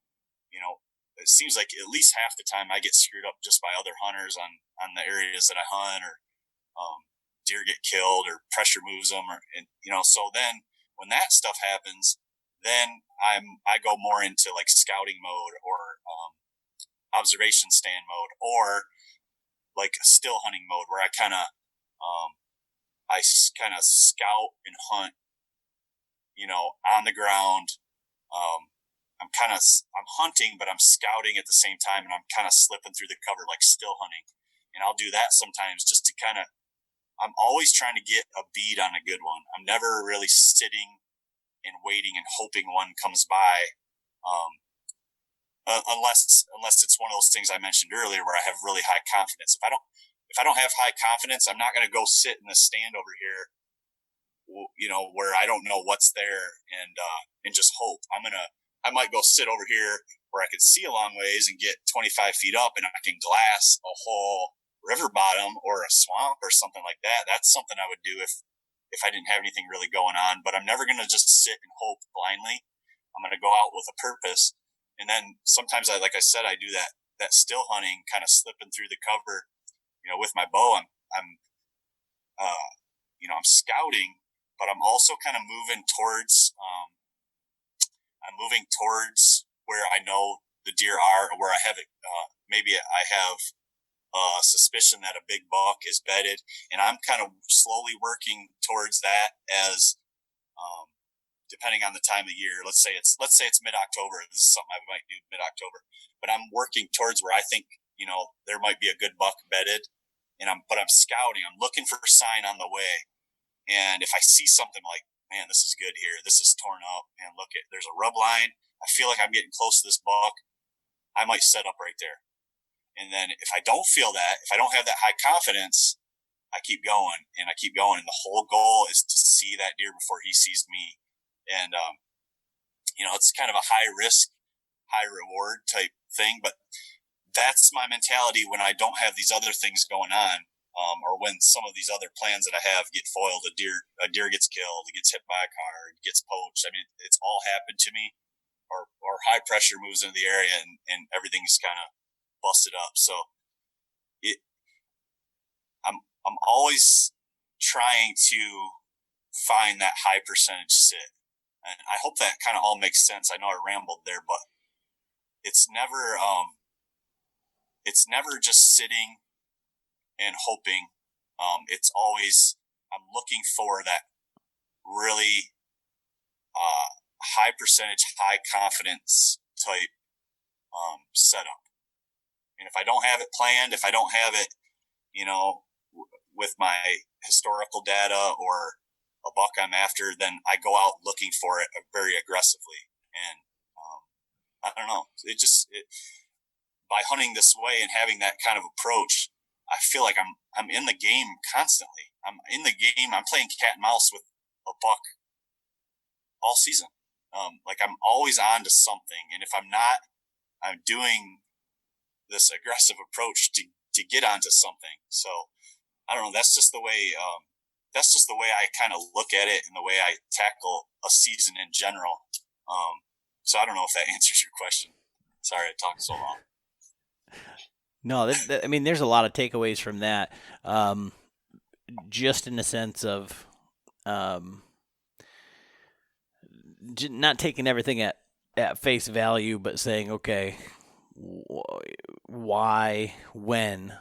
it seems like at least half the time I get screwed up just by other hunters on the areas that I hunt, or deer get killed, or pressure moves them, so then when that stuff happens, then I go more into like scouting mode, or observation stand mode, or like a still hunting mode, where I kind of scout and hunt, on the ground. I'm hunting, but I'm scouting at the same time, and I'm kind of slipping through the cover, like still hunting. And I'll do that sometimes just to I'm always trying to get a bead on a good one. I'm never really sitting and waiting and hoping one comes by. Unless it's one of those things I mentioned earlier where I have really high confidence. If I don't have high confidence, I'm not going to go sit in the stand over here, where I don't know what's there, and just hope. I might go sit over here where I can see a long ways and get 25 feet up, and I can glass a whole river bottom or a swamp or something like that. That's something I would do if I didn't have anything really going on. But I'm never going to just sit and hope blindly. I'm going to go out with a purpose. And then sometimes I do that still hunting, kind of slipping through the cover, with my bow. I'm scouting, but I'm also kind of moving towards where I know the deer are, or where I have it. Maybe I have a suspicion that a big buck is bedded, and I'm kind of slowly working towards that as, depending on the time of the year. Let's say it's mid-October. This is something I might do mid-October, but I'm working towards where I think, there might be a good buck bedded, but I'm scouting. I'm looking for a sign on the way. And if I see something like, man, this is good here, this is torn up, and there's a rub line, I feel like I'm getting close to this buck, I might set up right there. And then if I don't feel that, if I don't have that high confidence, I keep going, and I keep going. And the whole goal is to see that deer before he sees me. And, it's kind of a high risk, high reward type thing, but that's my mentality when I don't have these other things going on. Or when some of these other plans that I have get foiled, a deer gets killed, it gets hit by a car, it gets poached. I mean, it's all happened to me, or high pressure moves into the area, and everything's kind of busted up. So I'm always trying to find that high percentage sit. And I hope that kind of all makes sense. I know I rambled there, but it's never just sitting and hoping. It's always, I'm looking for that really high percentage, high confidence type setup. And if I don't have it planned, if I don't have it, with my historical data or a buck I'm after, then I go out looking for it very aggressively. And I don't know, by hunting this way and having that kind of approach, I feel like I'm in the game constantly. I'm in the game. I'm playing cat and mouse with a buck all season. Like I'm always on to something. And if I'm not, I'm doing this aggressive approach to get onto something. So I don't know. That's just the way I kind of look at it and the way I tackle a season in general. So I don't know if that answers your question. Sorry, I talked so long. No, I mean, there's a lot of takeaways from that. Just in the sense of not taking everything at face value, but saying, okay, why, when,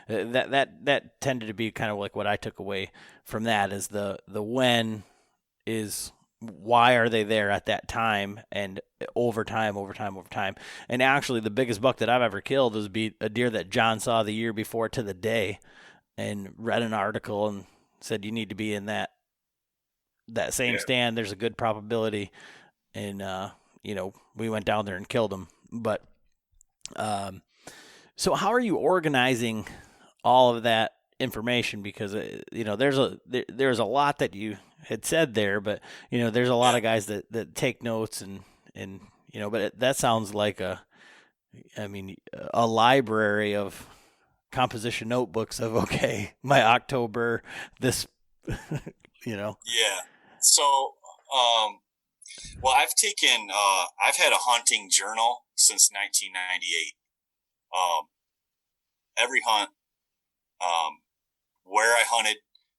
that tended to be kind of like what I took away from that is the when is why are they there at that time, and over time. And actually the biggest buck that I've ever killed was a deer that John saw the year before to the day and read an article and said, you need to be in that same stand. There's a good probability. And, we went down there and killed him. But, so how are you organizing all of that information? Because, there's a lot that you had said there, but, there's a lot of guys that take notes and but that sounds like a library of composition notebooks of, okay, my October, this, Yeah. So, well, I've had a hunting journal since 1998. Every hunt, where I hunted,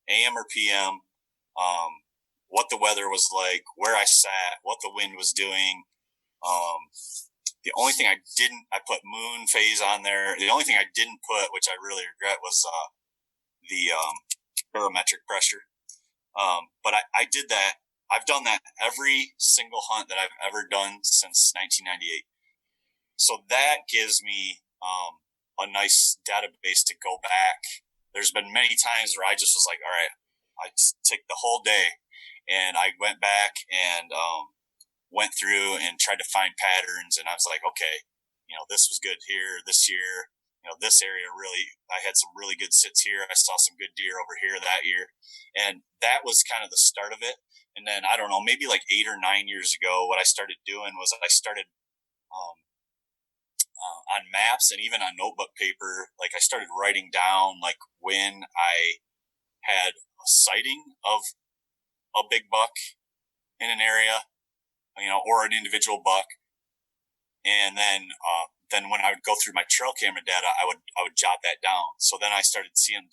AM or PM, what the weather was like, where I sat, what the wind was doing. The only thing I put moon phase on there. The only thing I didn't put, which I really regret, was the barometric pressure. But I did that. I've done that every single hunt that I've ever done since 1998. So that gives me a nice database to go back. There's been many times where I just was like, all right, I just took the whole day and I went back and went through and tried to find patterns. And I was like, okay, this was good here this year. This area I had some really good sits here. I saw some good deer over here that year. And that was kind of the start of it. And then, I don't know, maybe like 8 or 9 years ago, what I started doing was I started on maps and even on notebook paper, like I started writing down like when I had a sighting of a big buck in an area, or an individual buck. And then when I would go through my trail camera data, I would jot that down. So then I started seeing,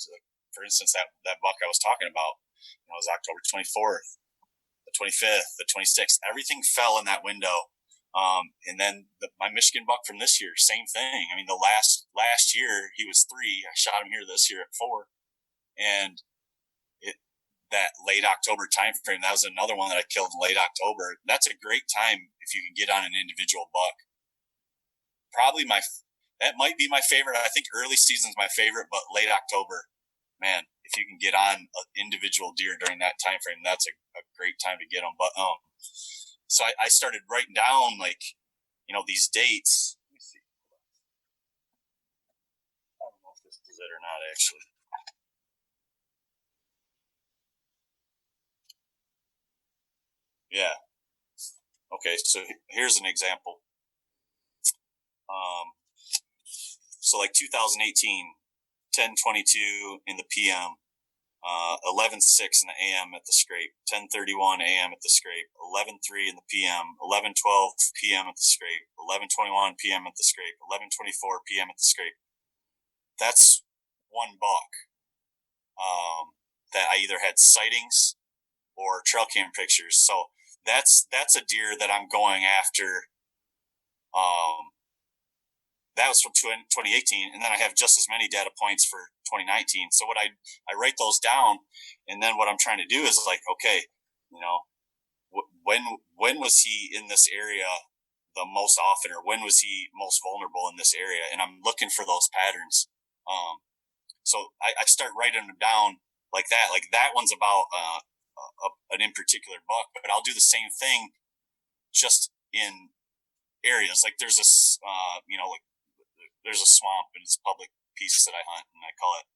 for instance, that buck I was talking about, it was October 24th, the 25th, the 26th, everything fell in that window. And then my Michigan buck from this year, same thing. I mean, the last year he was 3. I shot him here this year at 4. And that late October time frame, that was another one that I killed in late October. That's a great time if you can get on an individual buck. Probably that might be my favorite. I think early season's my favorite, but late October, man, if you can get on an individual deer during that time frame, that's a great time to get them. But so I started writing down these dates. Let me see. I don't know if this is it or not, actually. Yeah. Okay, so here's an example. So like 2018, 10:22 in the PM, 11:06 in the AM at the scrape, 10:31 AM at the scrape, 11:03 in the PM, 11:12 PM at the scrape, 11:21 PM at the scrape, 11:24 PM at the scrape. That's one buck that I either had sightings or trail cam pictures. So that's a deer that I'm going after. That was from 2018, and then I have just as many data points for 2019. So what I write those down, and then what I'm trying to do is like, okay, when was he in this area the most often, or when was he most vulnerable in this area? And I'm looking for those patterns. So I start writing them down like that. Like that one's about an in particular buck, but I'll do the same thing just in areas. Like there's this, there's a swamp in this public piece that I hunt, and I call it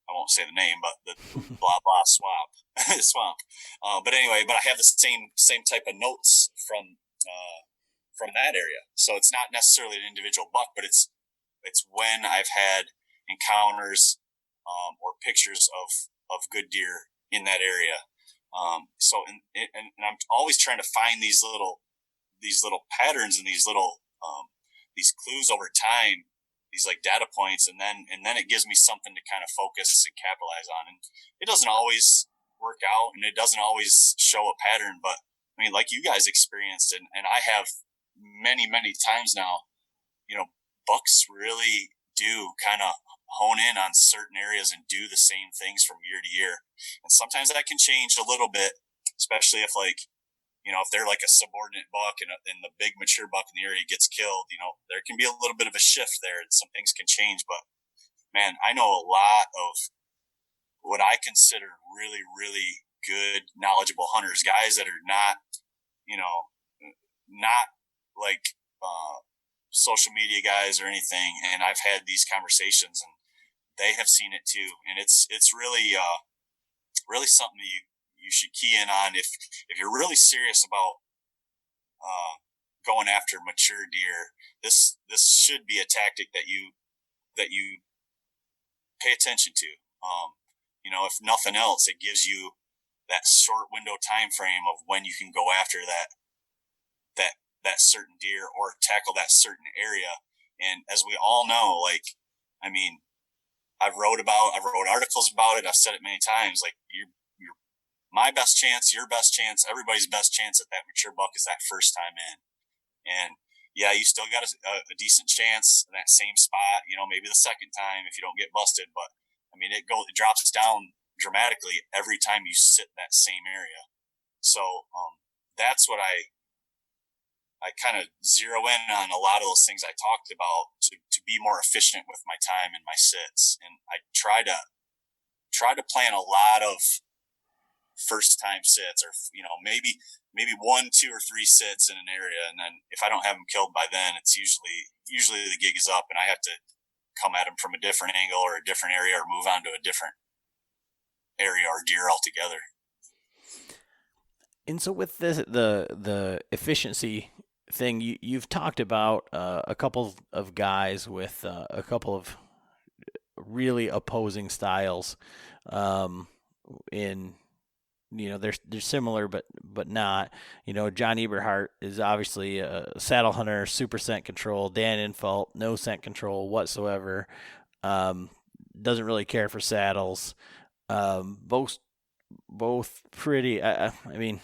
I won't say the name, but the blah blah swamp. But anyway, I have the same type of notes from that area. So it's not necessarily an individual buck, but it's when I've had encounters or pictures of good deer in that area. And I'm always trying to find these little patterns and these little these clues over time, these like data points, and then it gives me something to kind of focus and capitalize on. And it doesn't always work out, and it doesn't always show a pattern, but I mean, like you guys experienced, and I have many times now, bucks really do kind of hone in on certain areas and do the same things from year to year. And sometimes that can change a little bit, especially if if they're like a subordinate buck and the big mature buck in the area gets killed, there can be a little bit of a shift there and some things can change. But man, I know a lot of what I consider really, really good, knowledgeable hunters, guys that are not like social media guys or anything. And I've had these conversations and they have seen it too. And it's really, really something that you should key in on if you're really serious about going after mature deer. This should be a tactic that you pay attention to. If nothing else, it gives you that short window time frame of when you can go after that certain deer or tackle that certain area. And as we all know, I've wrote articles about it. I've said it many times. Like you're my best chance, your best chance, everybody's best chance at that mature buck is that first time in. And yeah, you still got a decent chance in that same spot, maybe the second time if you don't get busted. But I mean, it drops down dramatically every time you sit that same area. So that's what I kind of zero in on a lot of those things I talked about to be more efficient with my time and my sits. And I try to plan a lot of first time sits, or maybe 1, 2, or 3 sits in an area, and then if I don't have them killed by then, it's usually the gig is up and I have to come at them from a different angle or a different area or move on to a different area or deer altogether. And so with the efficiency thing, you've talked about a couple of guys with a couple of really opposing styles in they're similar but not. John Eberhart is obviously a saddle hunter, super scent control. Dan Infalt, no scent control whatsoever. Doesn't really care for saddles. Both pretty. I mean,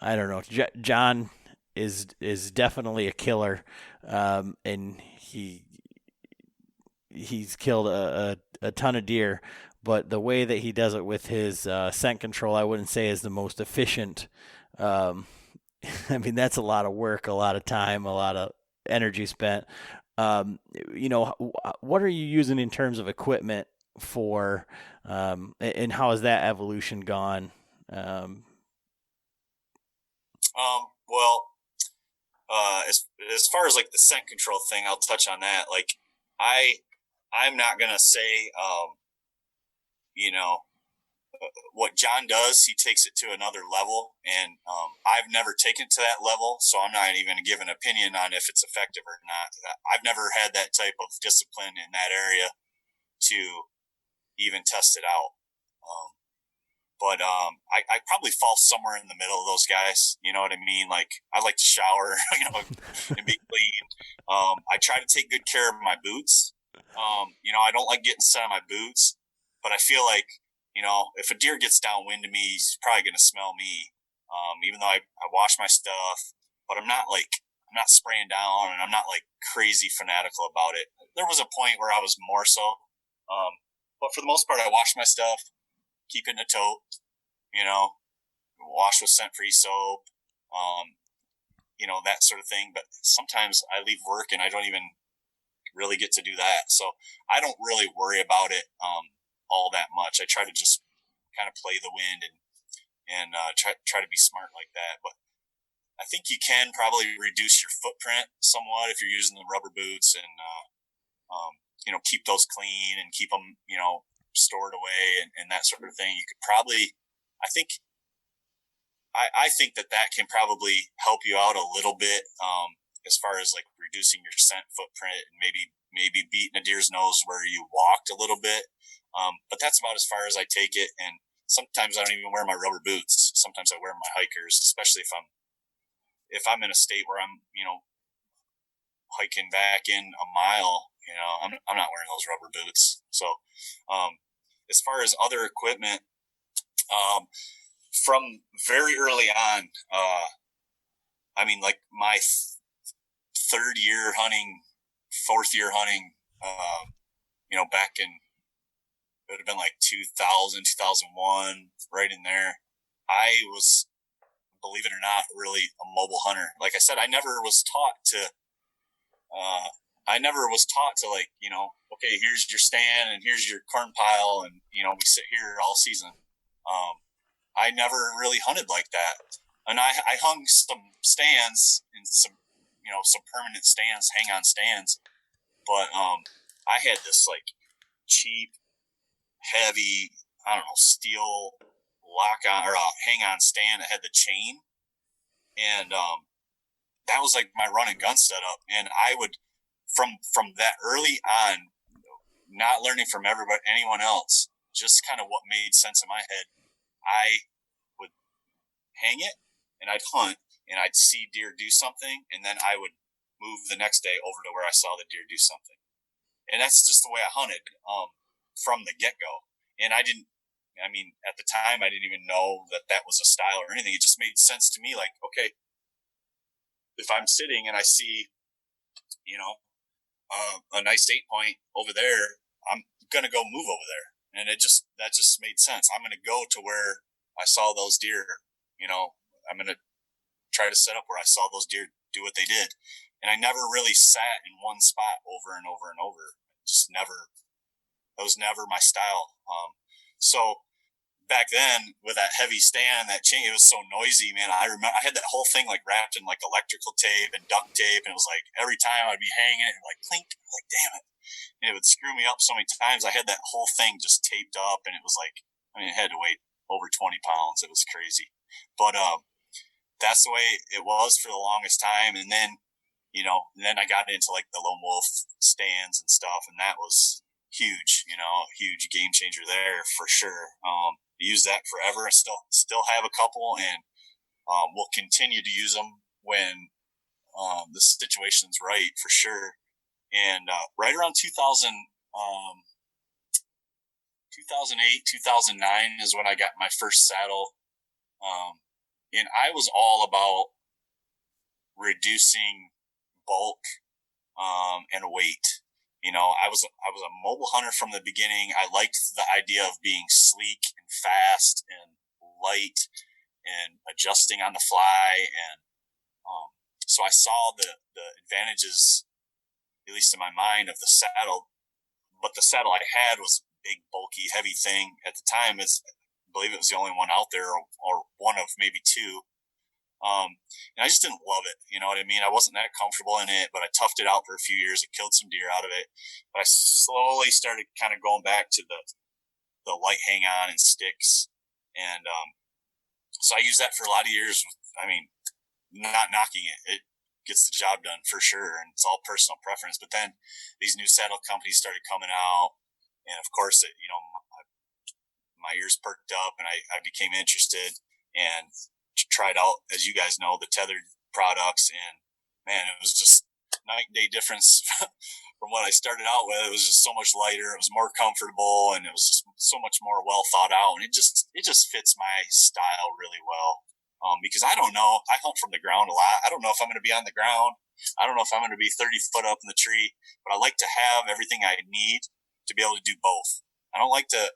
I don't know. John is definitely a killer, and he's killed a ton of deer. But the way that he does it with his scent control, I wouldn't say is the most efficient. I mean, that's a lot of work, a lot of time, a lot of energy spent. What are you using in terms of equipment for, and how has that evolution gone? As far as like the scent control thing, I'll touch on that. Like I'm not going to say, what John does, he takes it to another level, and I've never taken it to that level, so I'm not even going to give an opinion on if it's effective or not. I've never had that type of discipline in that area to even test it out. But I probably fall somewhere in the middle of those guys. You know what I mean? Like I like to shower, and be clean. I try to take good care of my boots. I don't like getting set on my boots, but I feel like, if a deer gets downwind to me, he's probably going to smell me. Even though I wash my stuff, but I'm not spraying down, and I'm not like crazy fanatical about it. There was a point where I was more so. But for the most part, I wash my stuff, keep it in a tote, wash with scent-free soap, that sort of thing. But sometimes I leave work and I don't even really get to do that. So I don't really worry about it all that much. I try to just kind of play the wind and try to be smart like that. But I think you can probably reduce your footprint somewhat if you're using the rubber boots and, keep those clean and keep them, stored away and that sort of thing. You could probably, I think that can probably help you out a little bit, as far as like reducing your scent footprint and maybe beating a deer's nose where you walked a little bit. But that's about as far as I take it. And sometimes I don't even wear my rubber boots. Sometimes I wear my hikers, especially if I'm in a state where I'm, hiking back in a mile, I'm not wearing those rubber boots. So, as far as other equipment, from very early on, like my third year hunting, fourth year hunting, back in, it would have been like 2000, 2001, right in there. I was, believe it or not, really a mobile hunter. Like I said, I never was taught to like, okay, here's your stand and here's your corn pile and, we sit here all season. I never really hunted like that. And I hung some stands and some permanent stands, hang on stands. But, I had this like cheap, heavy, steel lock on or hang on stand that had the chain. And, that was like my run and gun setup. And I would, from that early on, not learning from anyone else, just kind of what made sense in my head, I would hang it and I'd hunt and I'd see deer do something. And then I would move the next day over to where I saw the deer do something. And that's just the way I hunted, from the get go. And at the time I didn't even know that was a style or anything. It just made sense to me. Like, okay, if I'm sitting and I see, a nice 8-point over there, I'm going to go move over there. And that just made sense. I'm going to go to where I saw those deer, I'm going to try to set up where I saw those deer do what they did. And I never really sat in one spot over and over and over. That was never my style. So back then with that heavy stand, that chain, it was so noisy, man. I remember I had that whole thing like wrapped in like electrical tape and duct tape. And it was like every time I'd be hanging it and like clink, like damn it. And it would screw me up so many times. I had that whole thing just taped up and it was like, it had to weigh over 20 pounds. It was crazy. But, that's the way it was for the longest time. And then, then I got into like the lone wolf stands and stuff. And that was huge, huge game changer there for sure. Use that forever. I still have a couple and, we'll continue to use them when, the situation's right for sure. And, right around 2008, 2009 is when I got my first saddle. And I was all about reducing bulk, and weight. I was a mobile hunter from the beginning. I liked the idea of being sleek and fast and light and adjusting on the fly. And, so I saw the advantages, at least in my mind, of the saddle. But the saddle I had was a big, bulky, heavy thing at the time. I believe it was the only one out there or one of maybe two. And I just didn't love it. You know what I mean? I wasn't that comfortable in it, but I toughed it out for a few years. I killed some deer out of it, but I slowly started kind of going back to the light hang on and sticks. And, so I used that for a lot of years. Not knocking it. It gets the job done for sure. And it's all personal preference. But then these new saddle companies started coming out. And of course, my ears perked up and I became interested and tried out, as you guys know, the tethered products. And man, it was just night and day difference from what I started out with. It was just so much lighter. It was more comfortable and it was just so much more well thought out. And it just fits my style really well. Because I don't know, I hunt from the ground a lot. I don't know if I'm going to be on the ground. I don't know if I'm going to be 30 foot up in the tree, but I like to have everything I need to be able to do both. I don't like to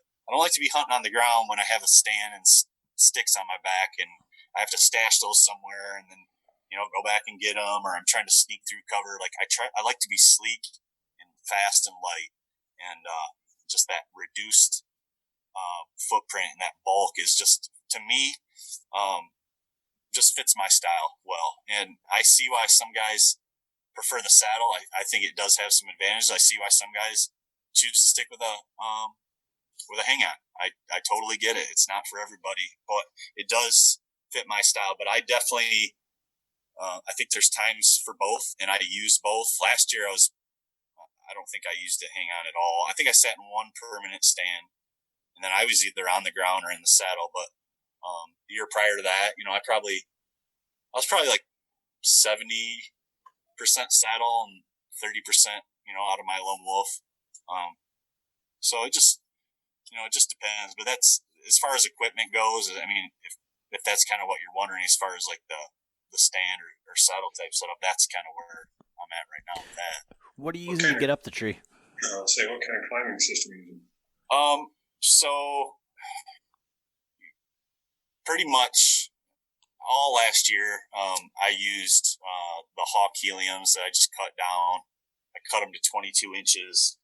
be hunting on the ground when I have a stand and sticks on my back and I have to stash those somewhere and then, go back and get them, or I'm trying to sneak through cover. Like I like to be sleek and fast and light, and, just that reduced, footprint and that bulk is just, to me, just fits my style well. And I see why some guys prefer the saddle. I think it does have some advantages. I see why some guys choose to stick with a with a hang on. I totally get it. It's not for everybody, but it does fit my style. But I definitely, I think there's times for both, and I use both. Last year I don't think I used a hang on at all. I think I sat in one permanent stand, and then I was either on the ground or in the saddle. But the year prior to that, I was probably like 70% saddle and 30%, out of my lone wolf. So it just depends. But that's, as far as equipment goes, I mean, if that's kind of what you're wondering, as far as like the stand or saddle type setup, that's kind of where I'm at right now with that. What are you using to get up the tree? What kind of climbing system are you using? So pretty much all last year, I used the Hawk heliums that I just cut down. I cut them to 22 inches.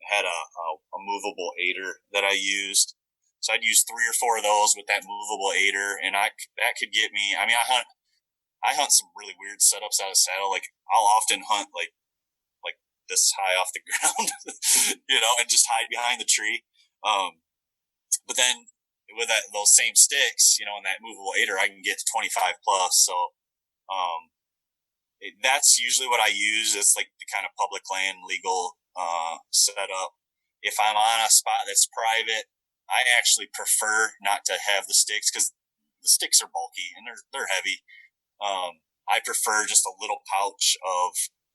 I had a movable aider that I used. So I'd use 3 or 4 of those with that movable aider, and that could get me. I mean, I hunt some really weird setups out of saddle. Like, I'll often hunt like this high off the ground, and just hide behind the tree. But then with those same sticks, and that movable aider, I can get to 25 plus. So that's usually what I use. It's like the kind of public land legal setup. If I'm on a spot that's private, I actually prefer not to have the sticks, because the sticks are bulky and they're heavy. I prefer just a little pouch of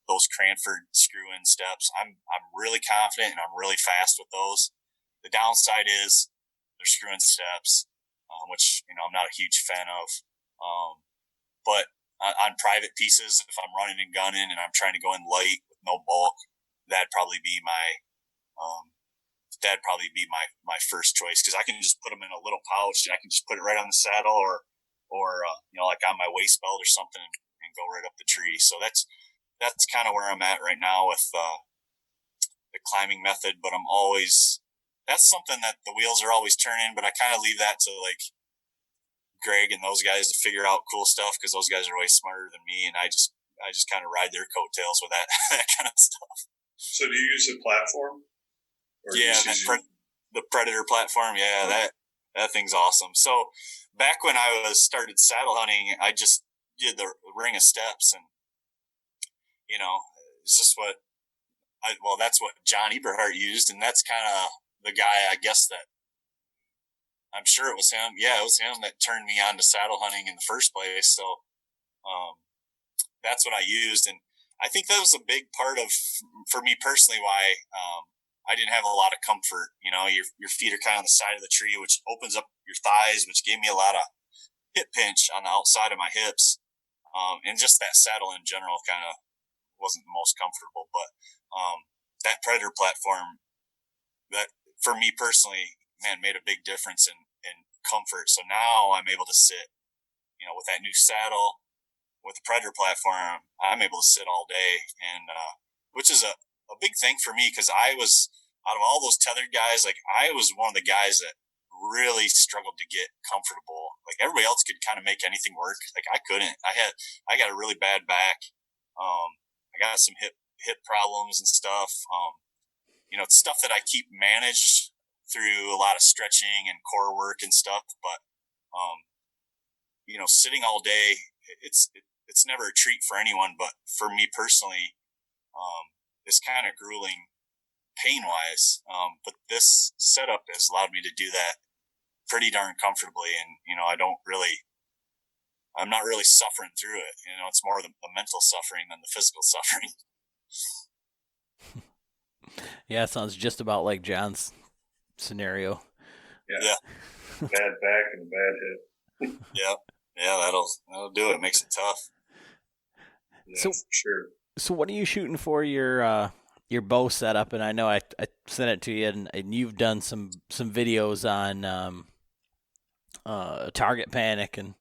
those Cranford screw-in steps. I'm really confident and I'm really fast with those. The downside is they're screw-in steps, which I'm not a huge fan of. But on private pieces, if I'm running and gunning and I'm trying to go in light with no bulk, that'd probably be my first choice, because I can just put them in a little pouch and I can just put it right on the saddle or like on my waist belt or something, and go right up the tree. So that's kind of where I'm at right now with the climbing method. But that's something that the wheels are always turning, but I kind of leave that to like Greg and those guys to figure out cool stuff, because those guys are way smarter than me, and I just kind of ride their coattails with that that kind of stuff. So do you use a platform? Yeah, the Predator platform. Yeah, that thing's awesome. So back when I started saddle hunting, I just did the ring of steps, and it's just that's what John Eberhart used, and that's kind of the guy, I guess, that I'm sure it was him. Yeah, it was him that turned me on to saddle hunting in the first place. So that's what I used, and I think that was a big part of, for me personally, why I didn't have a lot of comfort. Your feet are kind of on the side of the tree, which opens up your thighs, which gave me a lot of hip pinch on the outside of my hips, and just that saddle in general kind of wasn't the most comfortable. But that Predator platform, that for me personally, man, made a big difference in comfort. So now I'm able to sit, with that new saddle, with the Predator platform, I'm able to sit all day, and which is a big thing for me, because I was, out of all those tethered guys, like, I was one of the guys that really struggled to get comfortable. Like, everybody else could kind of make anything work. Like, I couldn't. I got a really bad back. I got some hip problems and stuff. It's stuff that I keep managed through a lot of stretching and core work and stuff. But sitting all day, it's never a treat for anyone. But for me personally, it's kind of grueling pain-wise. But this setup has allowed me to do that pretty darn comfortably, and I'm not really suffering through it. It's more the mental suffering than the physical suffering. Yeah, it sounds just about like John's scenario. Yeah. Bad back and bad hip. Yeah, that'll do it. Makes it tough. Yeah, so, for sure. So what are you shooting for your bow setup? And I know I sent it to you, and you've done some videos on target panic and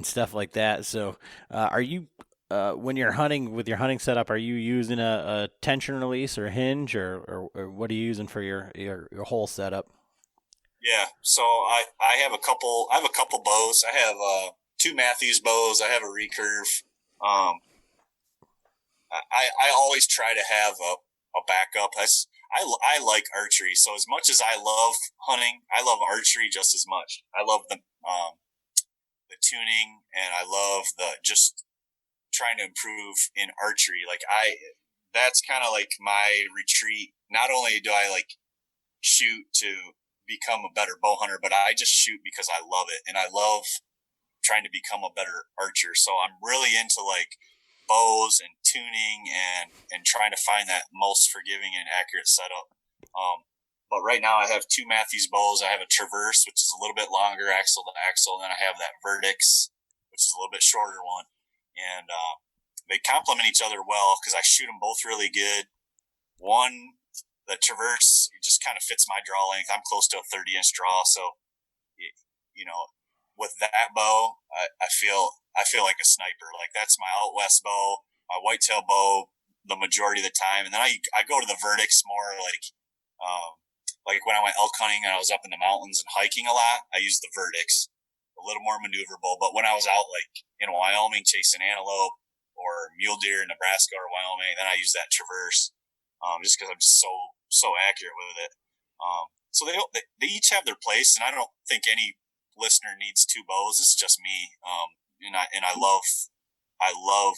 stuff like that. So are you when you're hunting with your hunting setup, are you using a tension release or hinge, or what are you using for your whole setup? Yeah, so I have a couple bows. I have 2 Matthews bows. I have a recurve. I always try to have a backup. I like archery. So as much as I love hunting, I love archery just as much. I love the tuning, and I love the just trying to improve in archery. That's kind of like my retreat. Not only do I like shoot to become a better bow hunter, but I just shoot because I love it, and I love trying to become a better archer. So I'm really into like bows and tuning and trying to find that most forgiving and accurate setup. But right now I have two Matthews bows. I have a Traverse, which is a little bit longer axle to axle, and then I have that Verdix, which is a little bit shorter one. And they complement each other well because I shoot them both really good. One, the Traverse, it just kind of fits my draw length. I'm close to a 30-inch draw, so with that bow, I feel like a sniper. Like that's my out west bow, my whitetail bow, the majority of the time. And then I go to the Verdix more like when I went elk hunting and I was up in the mountains and hiking a lot, I used the Verdix, a little more maneuverable. But when I was out like in Wyoming chasing antelope or mule deer in Nebraska or Wyoming, then I use that Traverse just because I'm just so accurate with it. So they each have their place, and I don't think any listener needs two bows. It's just me, and I love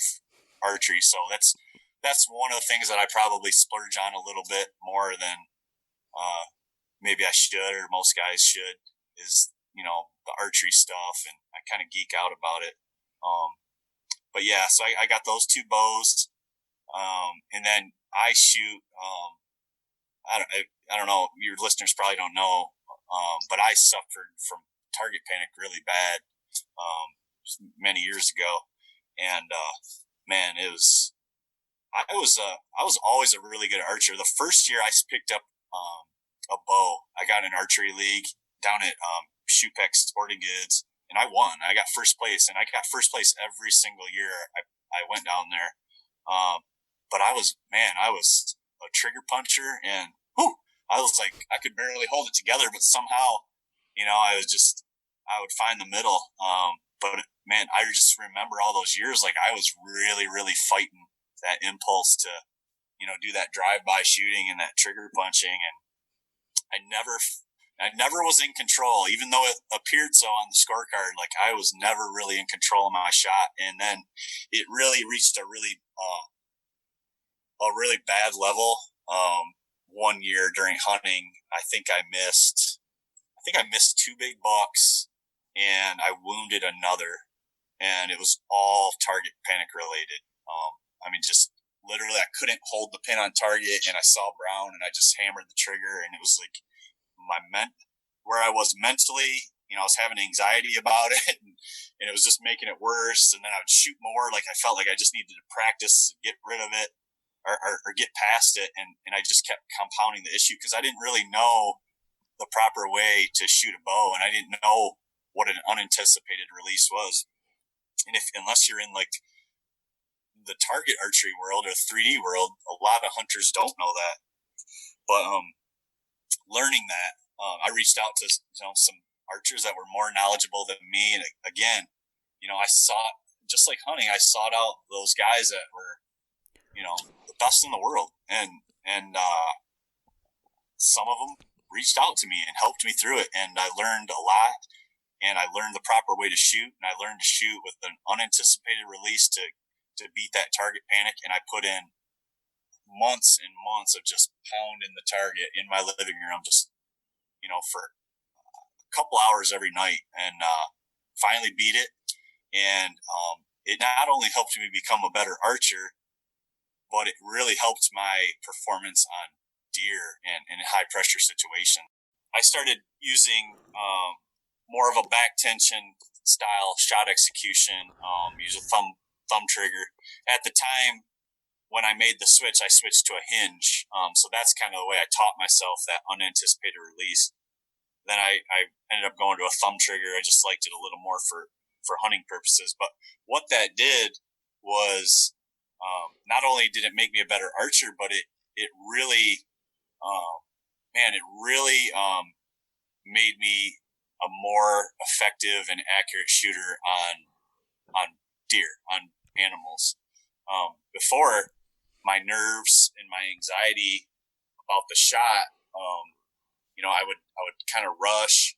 archery. So that's one of the things that I probably splurge on a little bit more than maybe I should or most guys should, is the archery stuff, and I kind of geek out about it. But yeah, so I got those two bows, and then I shoot. I don't know. Your listeners probably don't know, but I suffered from target panic really bad many years ago, and man, it was. I was always a really good archer. The first year I picked up a bow, I got an archery league down at Shoepeck Sporting Goods, and I won. I got first place, and I got first place every single year I went down there. But I was a trigger puncher, and I was like, I could barely hold it together, but somehow, I would find the middle. But man, I just remember all those years, like I was really, really fighting that impulse to, do that drive-by shooting and that trigger punching. And I never was in control, even though it appeared so on the scorecard. Like I was never really in control of my shot. And then it really reached a really bad level. One year during hunting, I think I missed two big bucks, and I wounded another, and it was all target panic related. Just literally, I couldn't hold the pin on target, and I saw brown, and I just hammered the trigger, and it was like where I was mentally, I was having anxiety about it, and it was just making it worse. And then I would shoot more, like I felt like I just needed to practice, get rid of it, or get past it, and I just kept compounding the issue because I didn't really know the proper way to shoot a bow, and I didn't know what an unanticipated release was. And unless you're in like the target archery world or 3D world, a lot of hunters don't know that. But learning that, I reached out to some archers that were more knowledgeable than me, and again, I sought, just like hunting, I sought out those guys that were the best in the world, and some of them reached out to me and helped me through it, and I learned a lot, and I learned the proper way to shoot, and I learned to shoot with an unanticipated release to beat that target panic. And I put in months and months of just pounding the target in my living room, just for a couple hours every night, and finally beat it. And it not only helped me become a better archer, but it really helped my performance on deer and in high pressure situations. I started using more of a back tension style shot execution, use a thumb trigger. At the time when I made the switch, I switched to a hinge. So that's kind of the way I taught myself that unanticipated release. Then I ended up going to a thumb trigger. I just liked it a little more for hunting purposes. But what that did was, not only did it make me a better archer, but it really made me a more effective and accurate shooter on deer, on animals. Before, my nerves and my anxiety about the shot, I would kind of rush.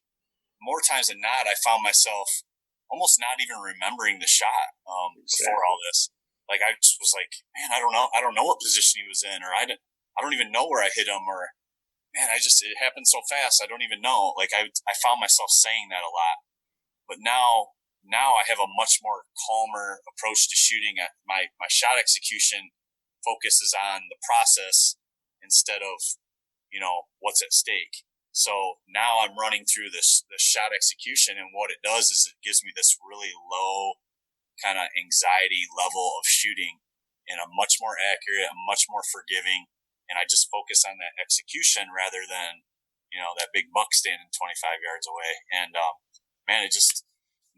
More times than not, I found myself almost not even remembering the shot before all this. Like I just was like, man, I don't know what position he was in, or I don't even know where I hit him, or man, it happened so fast, I don't even know. Like I found myself saying that a lot, but now I have a much more calmer approach to shooting. My shot execution focuses on the process instead of what's at stake. So now I'm running through this shot execution, and what it does is it gives me this really low kind of anxiety level of shooting, and a much more accurate, a much more forgiving, and I just focus on that execution rather than that big buck standing 25 yards away. And man, it just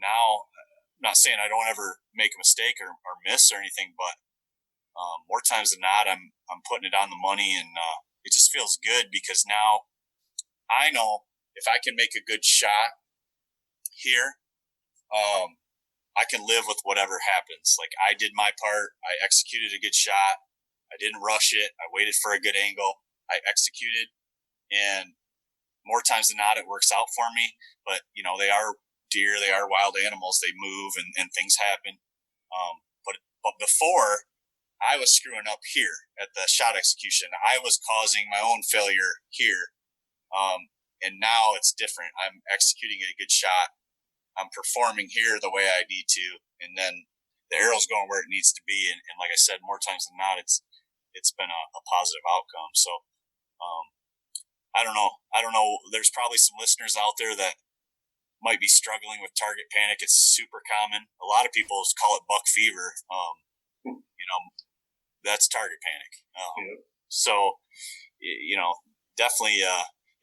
now. I'm not saying I don't ever make a mistake or miss or anything, but more times than not, I'm putting it on the money, and it just feels good because now I know if I can make a good shot here, I can live with whatever happens. Like I did my part. I executed a good shot. I didn't rush it. I waited for a good angle. I executed, and more times than not, it works out for me. But they are deer. They are wild animals. They move, and things happen. But before, I was screwing up here at the shot execution. I was causing my own failure here. And now it's different. I'm executing a good shot. I'm performing here the way I need to, and then the arrow's going where it needs to be. And like I said, more times than not, it's been a positive outcome. So, I don't know. There's probably some listeners out there that might be struggling with target panic. It's super common. A lot of people call it buck fever. That's target panic. So, definitely,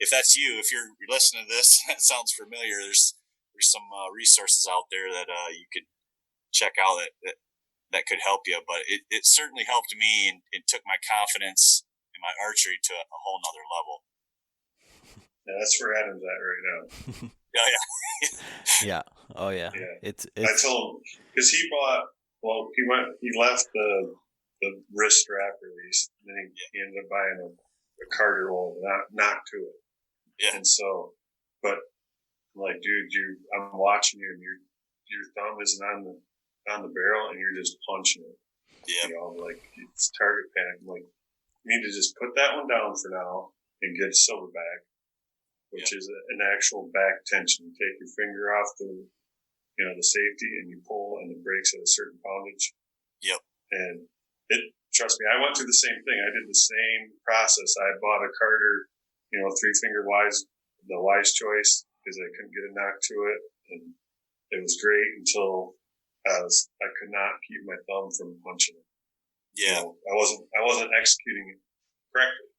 if that's you, if you're listening to this, that sounds familiar. There's some resources out there that you could check out that could help you. But it certainly helped me, and it took my confidence in my archery to a whole nother level. Yeah, that's where Adam's at right now. Yeah. Oh yeah. It's I told him because he left the wrist strap release, and then he ended up buying a Carter roll, not to it. Yeah. And so, but I'm like, dude, I'm watching you, and your thumb isn't on the barrel, and you're just punching it. Yeah. Like it's target panic. I'm like, you need to just put that one down for now and get a silverback, which is an actual back tension. You take your finger off the safety, and you pull, and it breaks at a certain poundage. Yep. And trust me, I went through the same thing. I did the same process. I bought a Carter, 3-finger the wise choice, because I couldn't get a knock to it, and it was great until I could not keep my thumb from punching it. Yeah. I wasn't executing it correctly.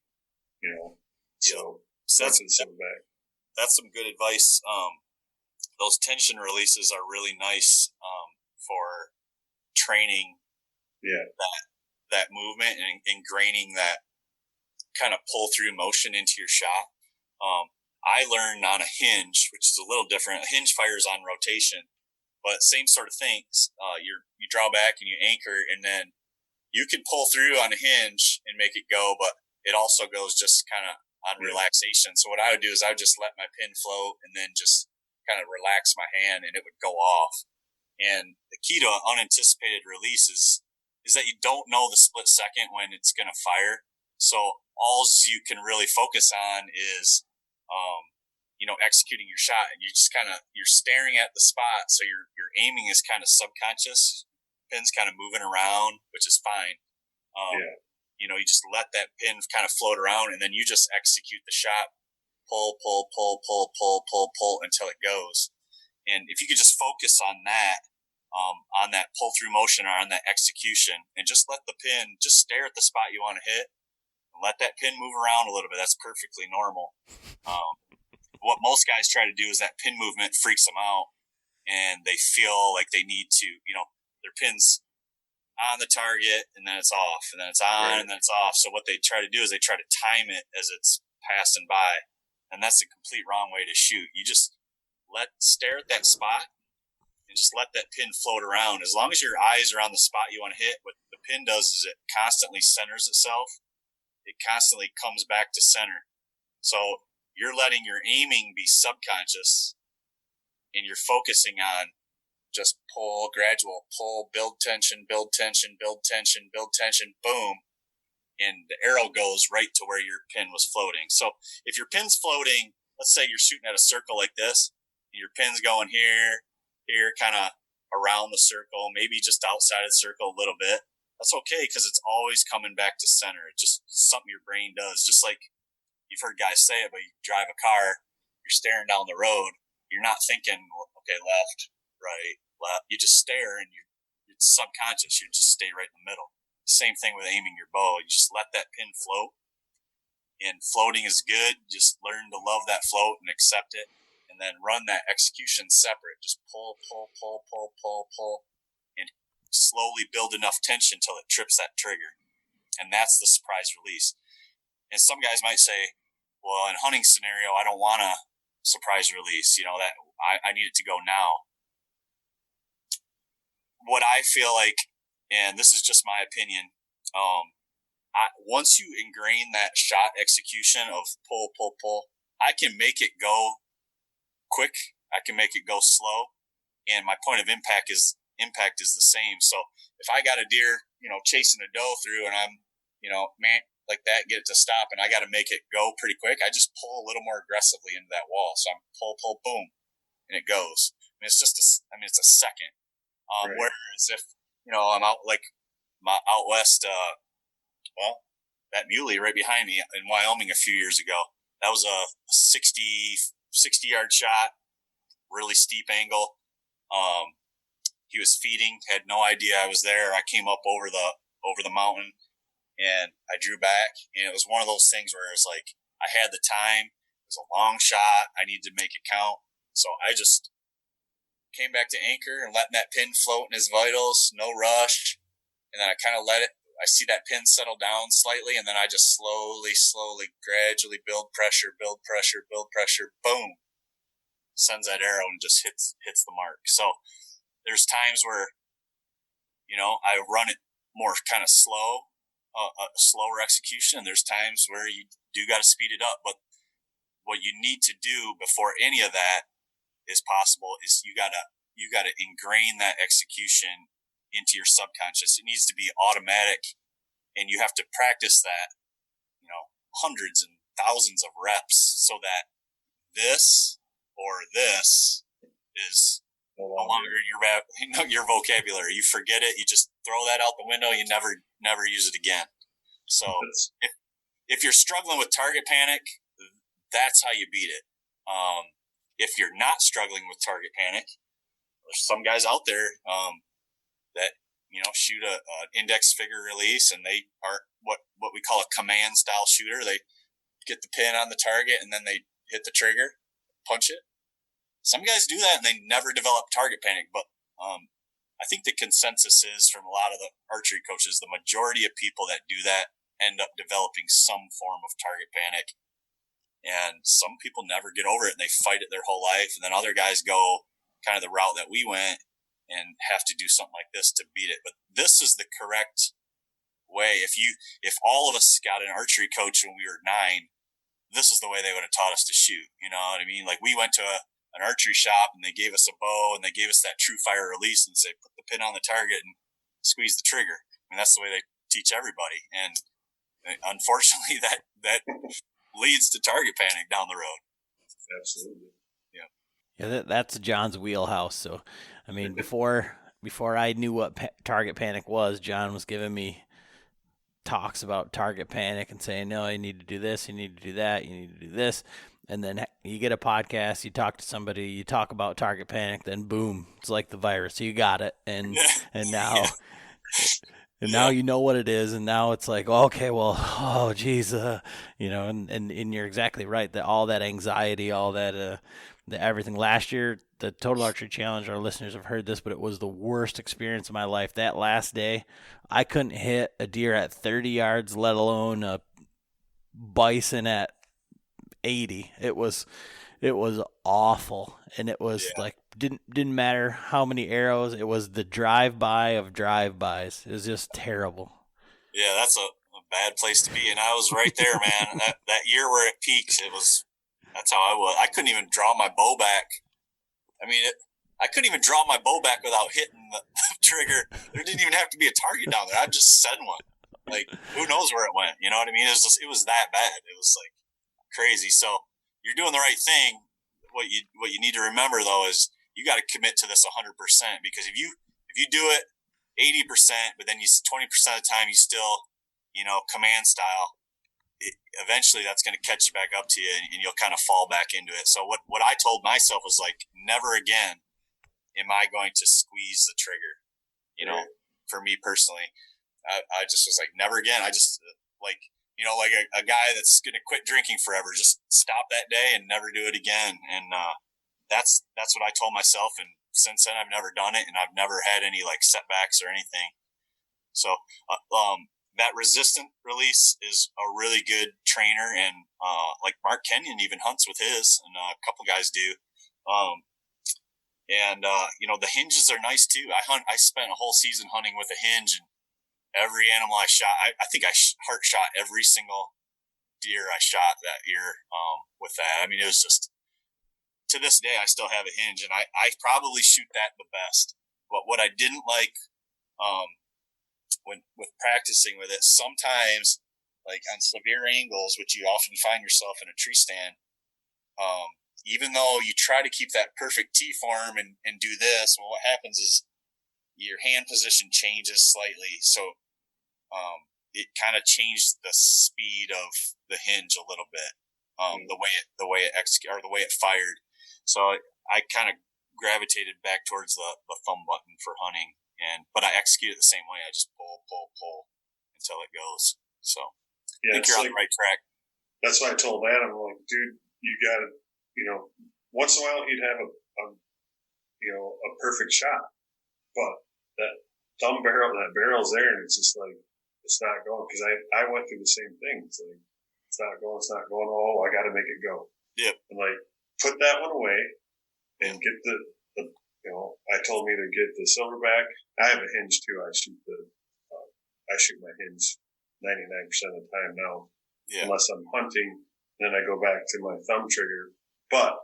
So that's some good advice. Those tension releases are really nice for training that movement and ingraining that kind of pull through motion into your shot. I learned on a hinge, which is a little different. A hinge fires on rotation, but same sort of things. You draw back and you anchor, and then you can pull through on a hinge and make it go, but it also goes just kind of on relaxation. So what I would do is I would just let my pin float and then just kind of relax my hand, and it would go off. And the key to an unanticipated release is that you don't know the split second when it's going to fire. So all you can really focus on is, executing your shot, and you just you're staring at the spot. So your aiming is kind of subconscious. Pin's kind of moving around, which is fine. You just let that pin kind of float around, and then you just execute the shot, pull until it goes. And if you could just focus on that pull through motion or on that execution, and just let the pin just stare at the spot you want to hit, and let that pin move around a little bit. That's perfectly normal. What most guys try to do is that pin movement freaks them out, and they feel like they need to, their pin's on the target, and then it's off, and then it's on, and then it's off. So what they try to do is they try to time it as it's passing by, and that's a complete wrong way to shoot. You just stare at that spot and just let that pin float around. As long as your eyes are on the spot you want to hit, what the pin does is it constantly centers itself, it constantly comes back to center. So you're letting your aiming be subconscious, and you're focusing on just pull, gradual pull, build tension, build tension, build tension, build tension, boom. And the arrow goes right to where your pin was floating. So if your pin's floating, let's say you're shooting at a circle like this, and your pin's going here, kind of around the circle, maybe just outside of the circle a little bit. That's okay, because it's always coming back to center. It's just something your brain does. Just like you've heard guys say it, but you drive a car, you're staring down the road, you're not thinking, okay, left, right, left. You just stare, and it's subconscious. You just stay right in the middle. Same thing with aiming your bow. You just let that pin float, and floating is good. Just learn to love that float and accept it, and then run that execution separate. Just pull, and slowly build enough tension till it trips that trigger. And that's the surprise release. And some guys might say, well, in a hunting scenario, I don't want a surprise release. That I need it to go now. What I feel like, and this is just my opinion, once you ingrain that shot execution of pull, I can make it go quick. I can make it go slow, and my point of impact is the same. So if I got a deer, chasing a doe through, and I'm, like that, get it to stop, and I got to make it go pretty quick, I just pull a little more aggressively into that wall. So I'm pull, boom, and it goes. And it's just it's a second. Right. Whereas if I'm out out west, that muley right behind me in Wyoming a few years ago, that was a 60-yard shot, really steep angle. He was feeding, had no idea I was there. I came up over the mountain, and I drew back, and it was one of those things where it's like I had the time. It was a long shot. I needed to make it count. So I just came back to anchor and letting that pin float in his vitals, no rush. And then I kind of let it, I see that pin settle down slightly, and then I just slowly, gradually build pressure, boom. Sends that arrow and just hits the mark. So there's times where, I run it more kind of slow, a slower execution, and there's times where you do got to speed it up. But what you need to do before any of that is possible is you gotta ingrain that execution into your subconscious. It needs to be automatic, and you have to practice that, hundreds and thousands of reps, so that this or this is no longer your vocabulary. You forget it. You just throw that out the window. You never use it again. So if you're struggling with target panic, that's how you beat it. If you're not struggling with target panic, there's some guys out there that shoot an index figure release, and they are what we call a command style shooter. They get the pin on the target, and then they hit the trigger, punch it. Some guys do that, and they never develop target panic. But I think the consensus is from a lot of the archery coaches, the majority of people that do that end up developing some form of target panic. And some people never get over it, and they fight it their whole life. And then other guys go kind of the route that we went and have to do something like this to beat it. But this is the correct way. If all of us got an archery coach when we were 9, this is the way they would have taught us to shoot. You know what I mean? Like, we went to an archery shop, and they gave us a bow, and they gave us that true fire release and say, put the pin on the target and squeeze the trigger. I mean, that's the way they teach everybody. And unfortunately, that leads to target panic down the road. Absolutely. Yeah, that's John's wheelhouse. So, I mean, before I knew what target panic was, John was giving me talks about target panic and saying, no, you need to do this, you need to do that, you need to do this. And then you get a podcast, you talk to somebody, you talk about target panic, then boom, it's like the virus. You got it. And now... And now you know what it is, and now it's like, okay, well, oh, geez, and you're exactly right, that all that anxiety, all that, everything. Last year, the Total Archery Challenge, our listeners have heard this, but it was the worst experience of my life. That last day, I couldn't hit a deer at 30 yards, let alone a bison at 80. It was awful, and it was like didn't matter how many arrows. It was the drive-by of drive-bys. It was just terrible. Yeah, that's a a bad place to be. And I was right there, man. That year where it peaks, that's how I was. I couldn't even draw my bow back. I mean, I couldn't even draw my bow back without hitting the trigger. There didn't even have to be a target down there. I just sent one. Like, who knows where it went? You know what I mean? It was that bad. It was like crazy. So you're doing the right thing. What you need to remember though is you got to commit to this 100%, because if you do it 80%, but then 20% of the time you still, command style, eventually that's going to catch you back up to you, and you'll kind of fall back into it. So what I told myself was like, never again am I going to squeeze the trigger. For me personally, I just was like, never again. I just like a guy that's going to quit drinking forever, just stop that day and never do it again. And that's what I told myself. And since then, I've never done it, and I've never had any like setbacks or anything. So that resistant release is a really good trainer, and like Mark Kenyon even hunts with his, and a couple guys do. The hinges are nice too. I spent a whole season hunting with a hinge, and every animal I shot, I think I heart shot every single deer I shot that year with that. I mean, it was just, to this day, I still have a hinge, and I probably shoot that the best. But what I didn't like when with practicing with it, sometimes, like on severe angles, which you often find yourself in a tree stand, even though you try to keep that perfect T-form and do this, well, what happens is your hand position changes slightly. So it kind of changed the speed of the hinge a little bit, the way it fired. So I kind of gravitated back towards the thumb button for hunting, but I execute it the same way. I just pull until it goes. So I think you're on the right track. That's why I told Adam, I'm like, dude, you got to, once in a while he'd have a perfect shot, but that barrel's there, and it's just like, it's not going, because I went through the same thing. It's like, it's not going. Oh, I got to make it go. Yep. And like, put that one away and get the I told me to get the silverback. I have a hinge too. I shoot my hinge 99% of the time now, unless I'm hunting. Then I go back to my thumb trigger. But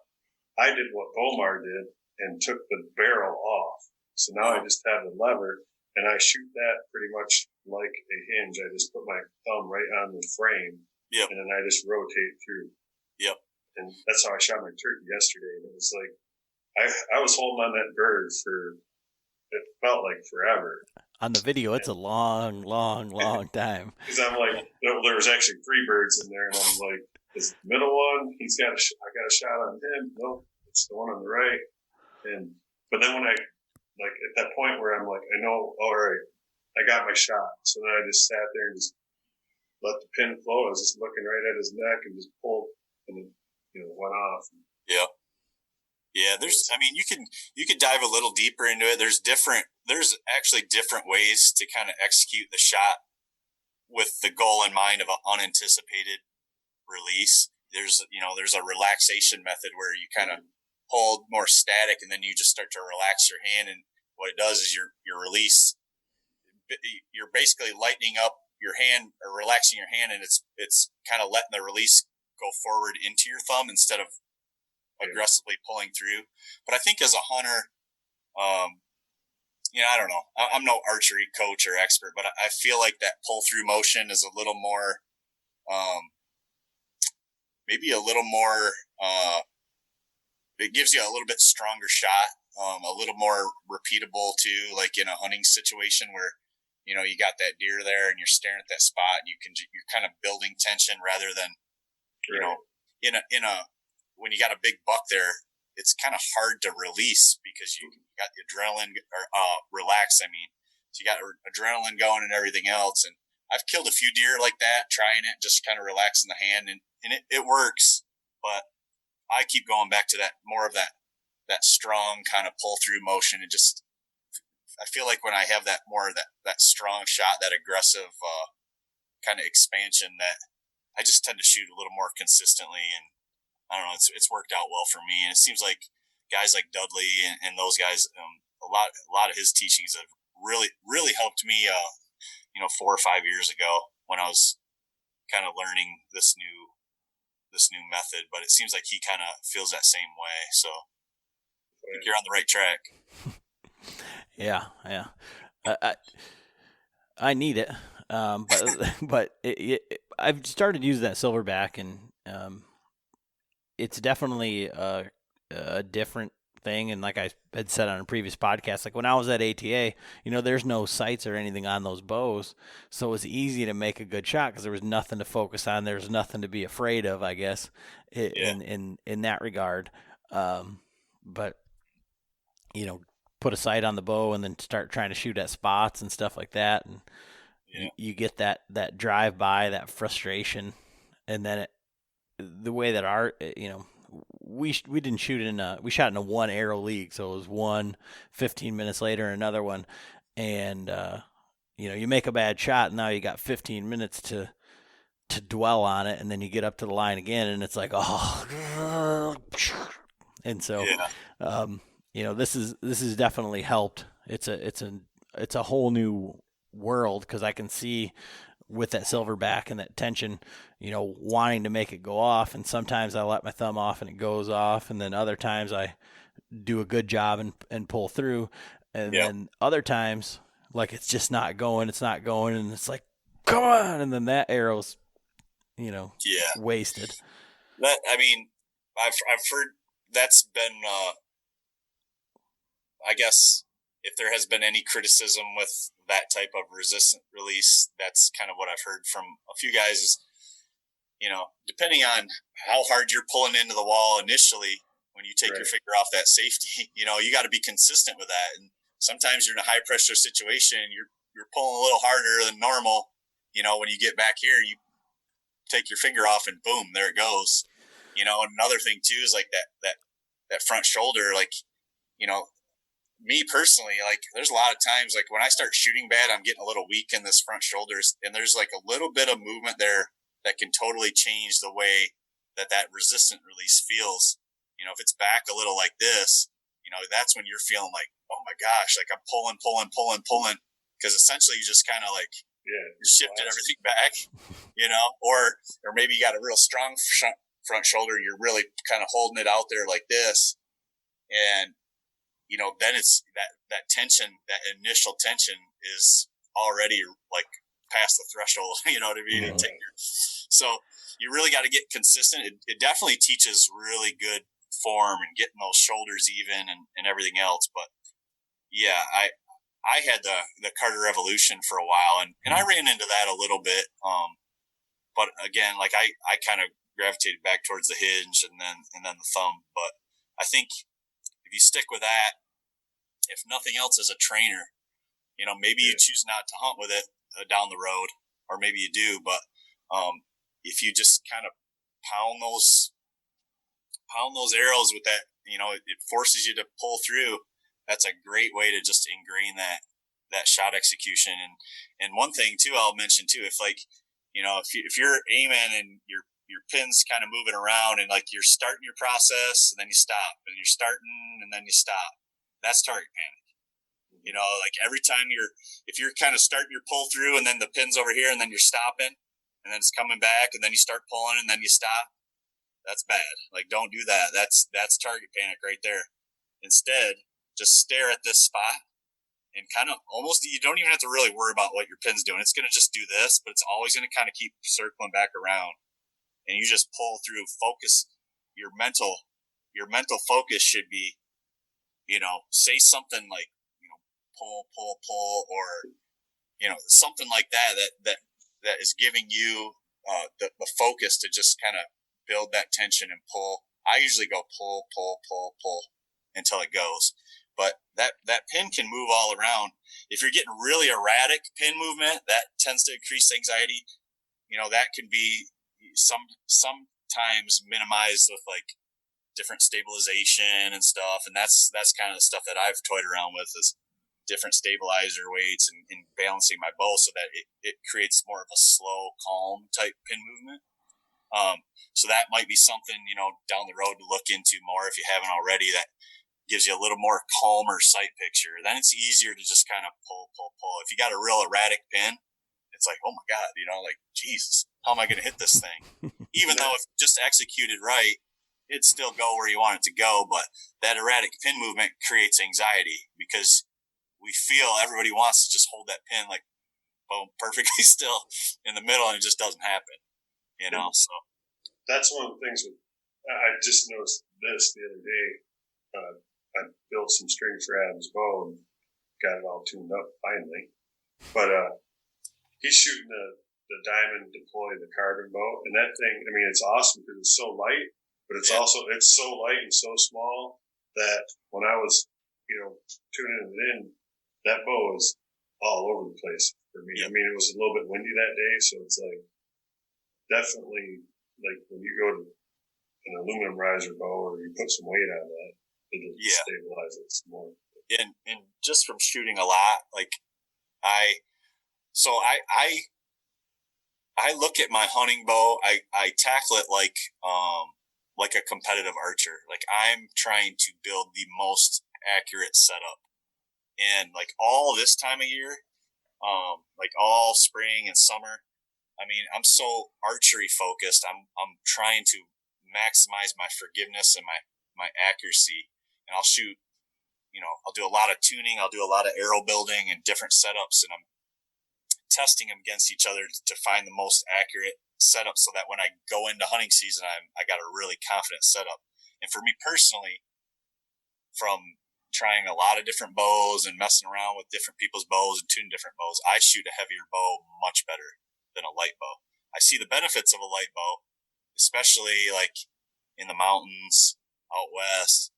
I did what Bomar did and took the barrel off. So now I just have the lever, and I shoot that pretty much like a hinge. I just put my thumb right on the frame, and then I just rotate through. Yep. And that's how I shot my turkey yesterday. And it was like, I was holding on that bird it felt like forever. On the video, it's a long, long, long time. Because I'm like, there was actually 3 birds in there, and I'm like, this middle one, I got a shot on him. Nope, it's the one on the right. But then when I, like, at that point where I'm like, I know, all right, I got my shot. So then I just sat there and just let the pin float. I was just looking right at his neck and just pulled, and then, went off. Yeah. Yeah, you could dive a little deeper into it. There's actually different ways to kind of execute the shot with the goal in mind of an unanticipated release. There's a relaxation method where you kind of hold more static, and then you just start to relax your hand, and what it does is your release, you're basically lightening up your hand or relaxing your hand, and it's kind of letting the release go forward into your thumb instead of aggressively pulling through. But I think as a hunter, I don't know. I'm no archery coach or expert, but I feel like that pull through motion is a little more, maybe a little more, it gives you a little bit stronger shot, a little more repeatable too, like in a hunting situation where, you got that deer there and you're staring at that spot, and you're kind of building tension rather than, when you got a big buck there, it's kind of hard to release because you got the adrenaline or relax. I mean, so you got adrenaline going and everything else. And I've killed a few deer like that, trying it, just kind of relaxing the hand, and it works. But I keep going back to that more of that strong kind of pull through motion, and just I feel like when I have that more of that strong shot, that aggressive kind of expansion, that I just tend to shoot a little more consistently, and I don't know, it's worked out well for me. And it seems like guys like Dudley and those guys, a lot of his teachings have really, really helped me, 4 or 5 years ago. when I was kind of learning this new method, but it seems like he kind of feels that same way. So I think you're on the right track. Yeah. I need it, but I've started using that silverback, and it's definitely a different thing. And like I had said on a previous podcast, like when I was at ATA, there's no sights or anything on those bows, so it was easy to make a good shot because there was nothing to focus on. There was nothing to be afraid of, I guess, in that regard. But put a sight on the bow and then start trying to shoot at spots and stuff like that, and you get that drive by, that frustration, and then the way that we didn't shoot we shot in a 1 arrow league, so it was one 15 minutes later another one, and you make a bad shot and now you got 15 minutes to dwell on it, and then you get up to the line again and it's like, oh, and so this is definitely helped. It's a whole new world, because I can see with that silverback and that tension, wanting to make it go off, and sometimes I let my thumb off and it goes off, and then other times I do a good job and pull through, and then other times like it's just not going, and it's like, come on, and then that arrow's wasted. That, I mean, I've heard that's been I guess if there has been any criticism with that type of resistant release, that's kind of what I've heard from a few guys is, depending on how hard you're pulling into the wall initially, when you take your finger off that safety, you got to be consistent with that. And sometimes you're in a high pressure situation and you're pulling a little harder than normal. When you get back here, you take your finger off and boom, there it goes. And another thing too is like that front shoulder, like, me personally, like there's a lot of times like when I start shooting bad, I'm getting a little weak in this front shoulders, and there's like a little bit of movement there that can totally change the way that resistant release feels. If it's back a little like this, that's when you're feeling like, oh my gosh, like I'm pulling, because essentially you just kind of like shifted everything back, or maybe you got a real strong front shoulder, you're really kind of holding it out there like this, and then it's that tension, that initial tension is already like past the threshold, you know what I mean? So you really got to get consistent. It definitely teaches really good form and getting those shoulders even and everything else. But yeah, I had the Carter Revolution for a while, and I ran into that a little bit. But again, like I kind of gravitated back towards the hinge and then the thumb. But I think if you stick with that, if nothing else as a trainer, maybe you choose not to hunt with it down the road, or maybe you do, but if you just kind of pound those arrows with that, it forces you to pull through. That's a great way to just ingrain that shot execution. And one thing too, I'll mention too, if like, if you're aiming and your pin's kind of moving around and like you're starting your process and then you stop, and you're starting and then you stop, that's target panic. Like every time if you're kind of starting your pull through and then the pin's over here and then you're stopping and then it's coming back and then you start pulling and then you stop, that's bad. Like, don't do that. That's target panic right there. Instead, just stare at this spot and kind of almost, you don't even have to really worry about what your pin's doing. It's going to just do this, but it's always going to kind of keep circling back around. And you just pull through, focus. Your mental focus should be, say something like, pull, or, something like that is giving you the focus to just kind of build that tension and pull. I usually go pull until it goes. But that pin can move all around. If you're getting really erratic pin movement, that tends to increase anxiety. That can be sometimes minimized with like different stabilization and stuff. And that's kind of the stuff that I've toyed around with, is different stabilizer weights and balancing my bow so that it creates more of a slow, calm type pin movement. So that might be something, down the road to look into more if you haven't already. That gives you a little more calmer sight picture. Then it's easier to just kind of pull. If you got a real erratic pin, it's like, oh my God, like, Jesus, how am I going to hit this thing? Even though if just executed right, it'd still go where you want it to go. But that erratic pin movement creates anxiety because we feel everybody wants to just hold that pin like, boom, perfectly still in the middle, and it just doesn't happen, so. That's one of the things I just noticed this the other day. I built some strings for Adam's bow and got it all tuned up finally. But he's shooting the Diamond Deploy, the carbon bow, and that thing, I mean, it's awesome because it's so light, but it's so light and so small that when I was, tuning it in, that bow is all over the place for me. I mean, it was a little bit windy that day, so it's like definitely like when you go to an aluminum riser bow or you put some weight on that, it'll stabilize it some more. And just from shooting a lot, like I look at my hunting bow, I tackle it like a competitive archer. Like I'm trying to build the most accurate setup. And like all this time of year, like all spring and summer, I mean, I'm so archery focused. I'm trying to maximize my forgiveness and my accuracy. And I'll shoot, I'll do a lot of tuning. I'll do a lot of arrow building and different setups. And I'm testing them against each other to find the most accurate setup so that when I go into hunting season, I got a really confident setup. And for me personally, from trying a lot of different bows and messing around with different people's bows and tuning different bows, I shoot a heavier bow much better than a light bow. I see the benefits of a light bow, especially like in the mountains out west.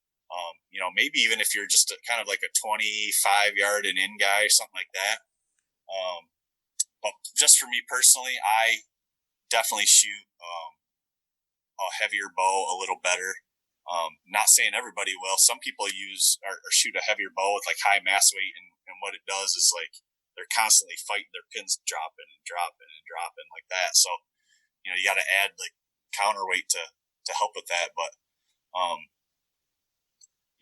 Maybe even if you're just kind of like a 25-yard and in guy or something like that. But just for me personally, I definitely shoot a heavier bow a little better. Not saying everybody will. Some people use or shoot a heavier bow with like high mass weight, and what it does is like they're constantly fighting their pins dropping and dropping and dropping like that. So, you got to add like counterweight to help with that. But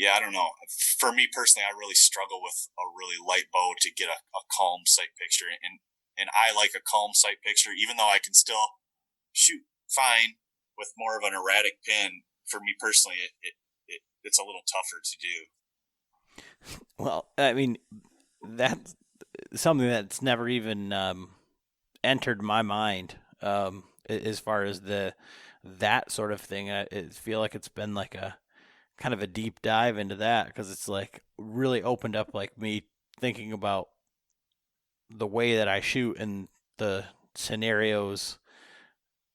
I don't know. For me personally, I really struggle with a really light bow to get a calm sight picture, and I like a calm sight picture, even though I can still shoot fine with more of an erratic pin. For me personally, it's a little tougher to do. Well, I mean, that's something that's never even entered my mind as far as that sort of thing. I feel like it's been like a kind of a deep dive into that because it's like really opened up like me thinking about the way that I shoot and the scenarios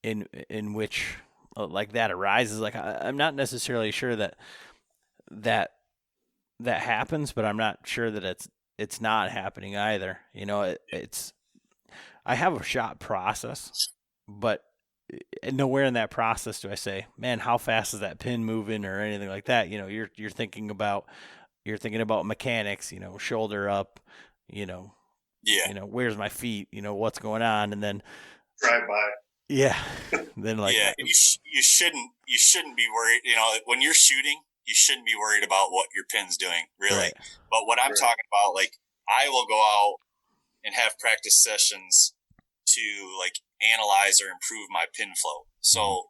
in which like that arises. Like I'm not necessarily sure that happens, but I'm not sure that it's not happening either. It's I have a shot process, but nowhere in that process do I say, man, how fast is that pin moving or anything like that. You're thinking about mechanics, shoulder up, where's my feet, what's going on, and then drive by. Yeah. Then like and you shouldn't be worried. When you're shooting, you shouldn't be worried about what your pin's doing, really. Right. But what I'm talking about, like I will go out and have practice sessions to like analyze or improve my pin flow. So,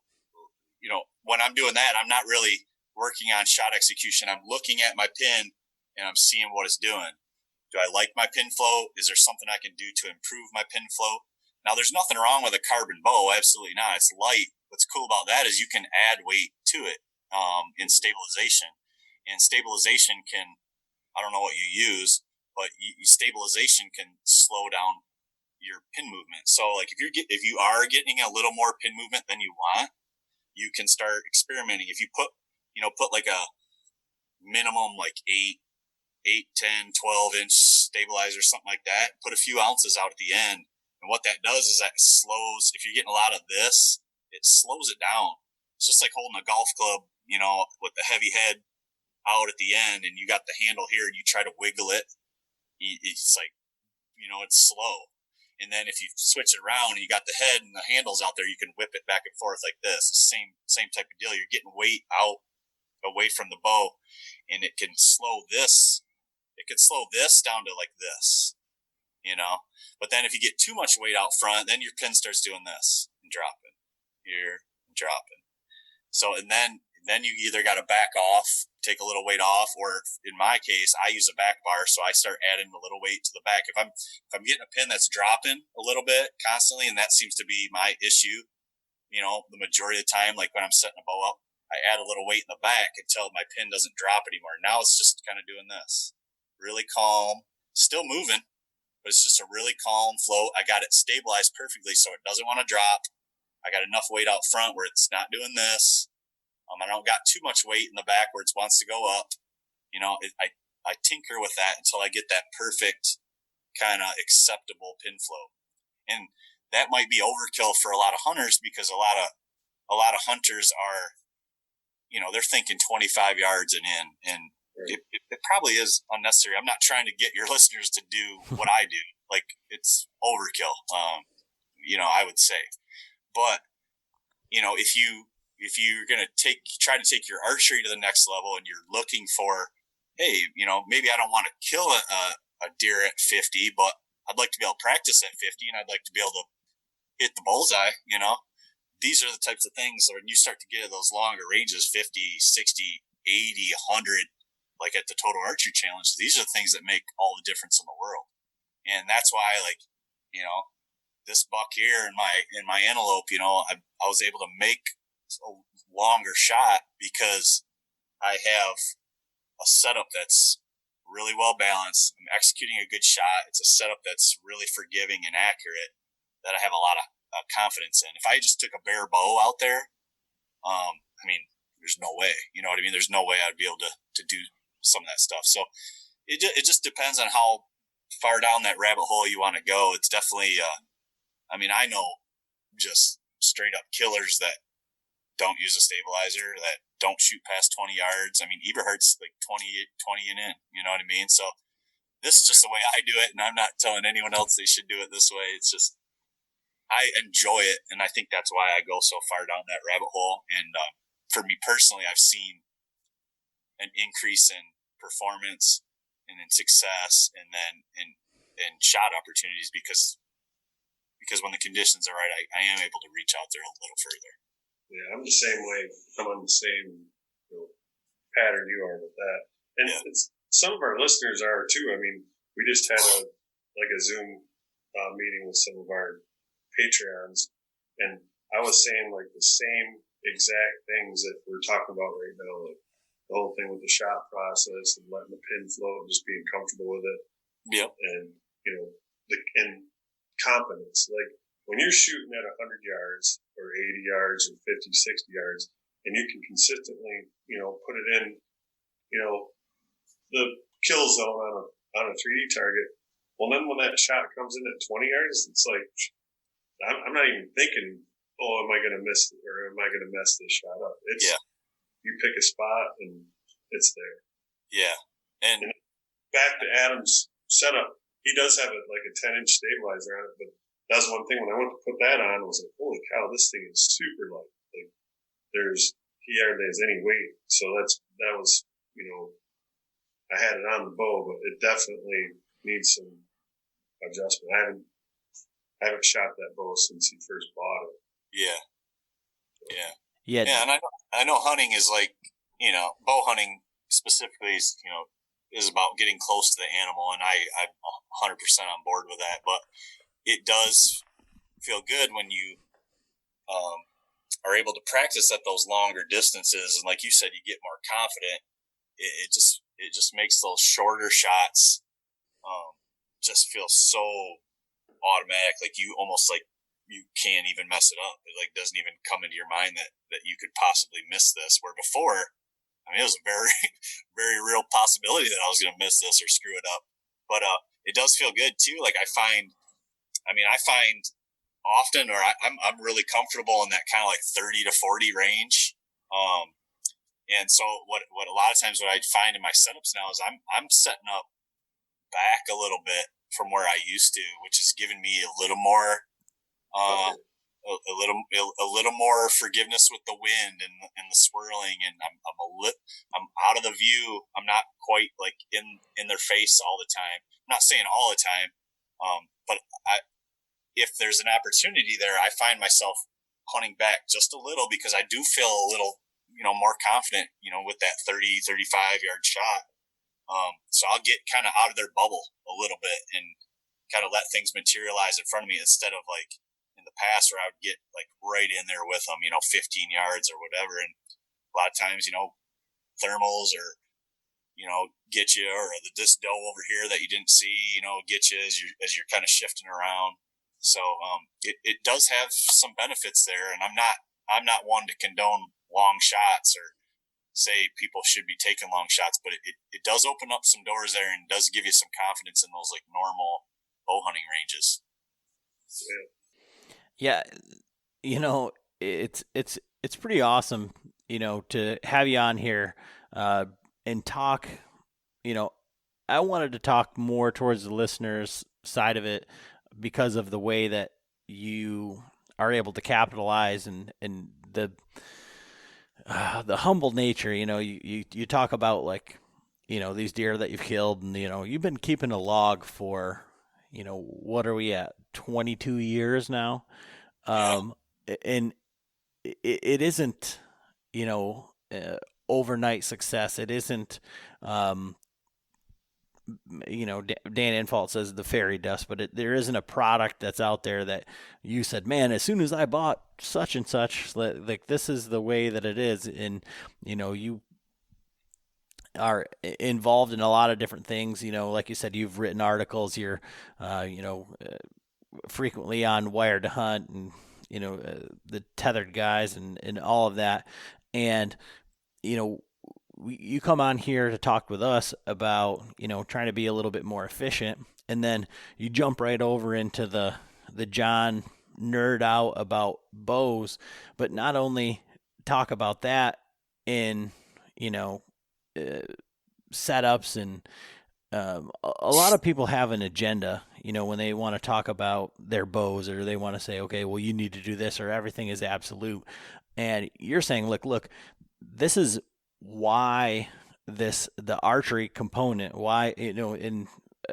when I'm doing that, I'm not really working on shot execution. I'm looking at my pin and I'm seeing what it's doing. Do I like my pin flow? Is there something I can do to improve my pin flow? Now, there's nothing wrong with a carbon bow. Absolutely not. It's light. What's cool about that is you can add weight to it in stabilization. And stabilization can, I don't know what you use, but stabilization can slow down your pin movement. So, like if you are getting a little more pin movement than you want, you can start experimenting. If you put like a minimum like 8, 10, 12-inch stabilizer, something like that, put a few ounces out at the end. And what that does is that slows, if you're getting a lot of this, it slows it down. It's just like holding a golf club, with the heavy head out at the end, and you got the handle here and you try to wiggle it. It's like, it's slow. And then if you switch it around and you got the head and the handles out there, you can whip it back and forth like this. The same type of deal. You're getting weight out away from the bow, and it can slow this. It can slow this down to like this. But then if you get too much weight out front, then your pin starts doing this and dropping here and dropping. So, and then you either got to back off, take a little weight off, or in my case, I use a back bar. So I start adding a little weight to the back. If I'm getting a pin that's dropping a little bit constantly, and that seems to be my issue, the majority of the time, like when I'm setting a bow up, I add a little weight in the back until my pin doesn't drop anymore. Now it's just kind of doing this, really calm, still moving, but it's just a really calm float. I got it stabilized perfectly so it doesn't want to drop. I got enough weight out front where it's not doing this. I don't got too much weight in the back where it wants to go up. I tinker with that until I get that perfect kind of acceptable pin float. And that might be overkill for a lot of hunters because a lot of hunters are, they're thinking 25 yards and in, and it probably is unnecessary. I'm not trying to get your listeners to do what I do. Like, it's overkill, I would say. But, if you're going to try to take your archery to the next level and you're looking for, hey, maybe I don't want to kill a deer at 50, but I'd like to be able to practice at 50 and I'd like to be able to hit the bullseye, these are the types of things when you start to get to those longer ranges, 50, 60, 80, 100, like at the Total Archery Challenge, these are the things that make all the difference in the world. And that's why, this buck here in my antelope, I was able to make a longer shot because I have a setup that's really well balanced. I'm executing a good shot. It's a setup that's really forgiving and accurate that I have a lot of confidence in. If I just took a bare bow out there, there's no way. You know what I mean? There's no way I'd be able to do some of that stuff. So it just depends on how far down that rabbit hole you want to go. It's definitely, I know just straight up killers that don't use a stabilizer, that don't shoot past 20 yards. Eberhardt's like 20 and in, you know what I mean? So this is just the way I do it, and I'm not telling anyone else they should do it this way. It's just, I enjoy it, and I think that's why I go so far down that rabbit hole. And for me personally, I've seen an increase in performance and in success, and then in shot opportunities because when the conditions are right, I am able to reach out there a little further. Yeah, I'm the same way. I'm on the same pattern you are with that. And it's, some of our listeners are too. We just had a Zoom meeting with some of our Patreons, and I was saying like the same exact things that we're talking about right now, like the whole thing with the shot process and letting the pin float, just being comfortable with it. Yeah. And, and confidence. Like when you're shooting at 100 yards or 80 yards or 50, 60 yards, and you can consistently, put it in, the kill zone on a 3D target. Well, then when that shot comes in at 20 yards, it's like, I'm not even thinking, am I going to miss it or am I going to mess this shot up? It's, you pick a spot and it's there. Yeah. And back to Adam's setup, he does have like a 10-inch stabilizer on it, but that's one thing. When I went to put that on, I was like, holy cow, this thing is super light. Like he hardly has any weight. So that was, I had it on the bow, but it definitely needs some adjustment. I haven't shot that bow since he first bought it. Yeah. Yeah. Yeah. And I know hunting is like, bow hunting specifically is, is about getting close to the animal. And I'm 100% on board with that, but it does feel good when you, are able to practice at those longer distances. And like you said, you get more confident. It just makes those shorter shots, just feel so automatic. Like you almost like you can't even mess it up. It like doesn't even come into your mind that you could possibly miss this. Where before, it was a very, very real possibility that I was going to miss this or screw it up. But it does feel good too. Like I find often, or I'm really comfortable in that kind of like 30 to 40 range. And so what a lot of times what I find in my setups now is I'm setting up back a little bit from where I used to, which has given me a little more, a little more forgiveness with the wind and the swirling. And I'm out of the view. I'm not quite like in their face all the time. I'm not saying all the time. But if there's an opportunity there, I find myself hunting back just a little because I do feel a little, more confident, with that 30, 35-yard shot. So I'll get kind of out of their bubble a little bit and kind of let things materialize in front of me instead of like in the past where I would get like right in there with them, 15 yards or whatever. And a lot of times, thermals or, get you, or this doe over here that you didn't see, get you as you're kind of shifting around. So it does have some benefits there, and I'm not one to condone long shots or say people should be taking long shots, but it does open up some doors there and does give you some confidence in those like normal bow hunting ranges. Yeah, it's pretty awesome, to have you on here and talk. I wanted to talk more towards the listeners' side of it because of the way that you are able to capitalize and the humble nature. You talk about like, these deer that you've killed, and you've been keeping a log for, what are we at, 22 years now, and it isn't, overnight success. It isn't. Dan Infalt says the fairy dust, but there isn't a product that's out there that you said, man, as soon as I bought such and such, like this is the way that it is. And, you are involved in a lot of different things. Like you said, you've written articles, you're, frequently on Wired to Hunt and, the tethered guys and all of that. And, you come on here to talk with us about, trying to be a little bit more efficient, and then you jump right over into the John nerd out about bows, but not only talk about that in, setups and a lot of people have an agenda, when they want to talk about their bows, or they want to say, okay, well, you need to do this, or everything is absolute. And you're saying, look, this is why the archery component, why,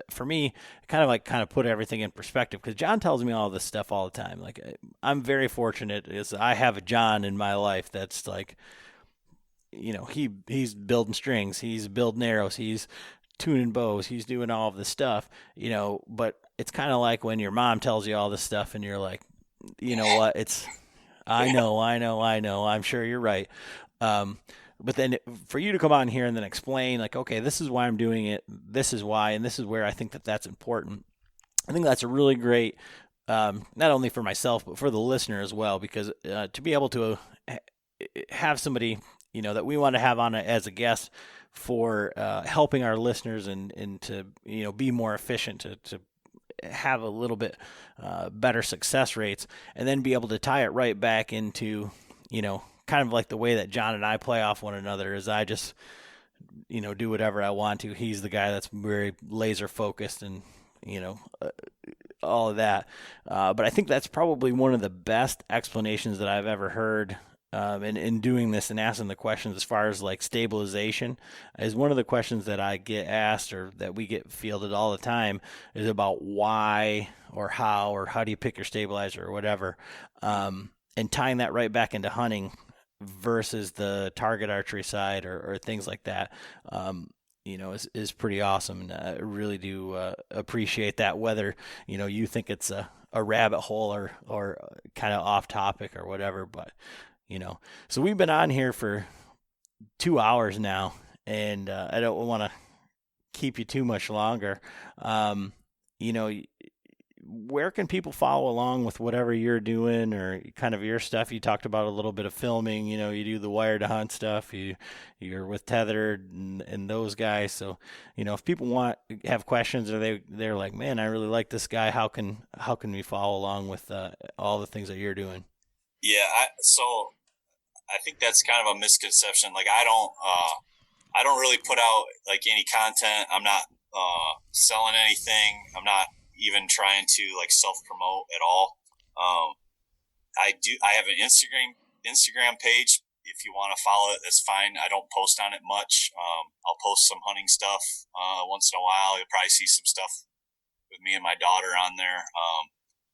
for me, kind of put everything in perspective, because John tells me all this stuff all the time. Like, I'm very fortunate is I have a John in my life that's like, he's building strings, he's building arrows, he's tuning bows, he's doing all of this stuff, but it's kind of like when your mom tells you all this stuff and you're like, you know what, I know, I'm sure you're right. But then for you to come on here and then explain, like, okay, this is why I'm doing it, this is why, and this is where I think that's important. I think that's a really great, not only for myself, but for the listener as well, because to be able to have somebody, that we want to have on as a guest for helping our listeners and to, be more efficient, to have a little bit better success rates, and then be able to tie it right back into, kind of like the way that John and I play off one another is I just, do whatever I want to. He's the guy that's very laser focused and, all of that. But I think that's probably one of the best explanations that I've ever heard in doing this and asking the questions as far as like stabilization is one of the questions that I get asked or that we get fielded all the time is about why or how do you pick your stabilizer or whatever. And tying that right back into hunting versus the target archery side or things like that, is pretty awesome. And I really do appreciate that, whether, you think it's a rabbit hole or kind of off topic or whatever. But, so we've been on here for 2 hours now, and I don't want to keep you too much longer. Where can people follow along with whatever you're doing or kind of your stuff? You talked about a little bit of filming, you do the Wired to Hunt stuff, you're with Tethered and those guys. So, if people have questions or they're like, man, I really like this guy. How can we follow along with all the things that you're doing? Yeah. So I think that's kind of a misconception. Like I don't really put out like any content. I'm not selling anything. I'm not even trying to like self-promote at all. I have an Instagram page. If you want to follow it, that's fine. I don't post on it much. I'll post some hunting stuff once in a while. You'll probably see some stuff with me and my daughter on there.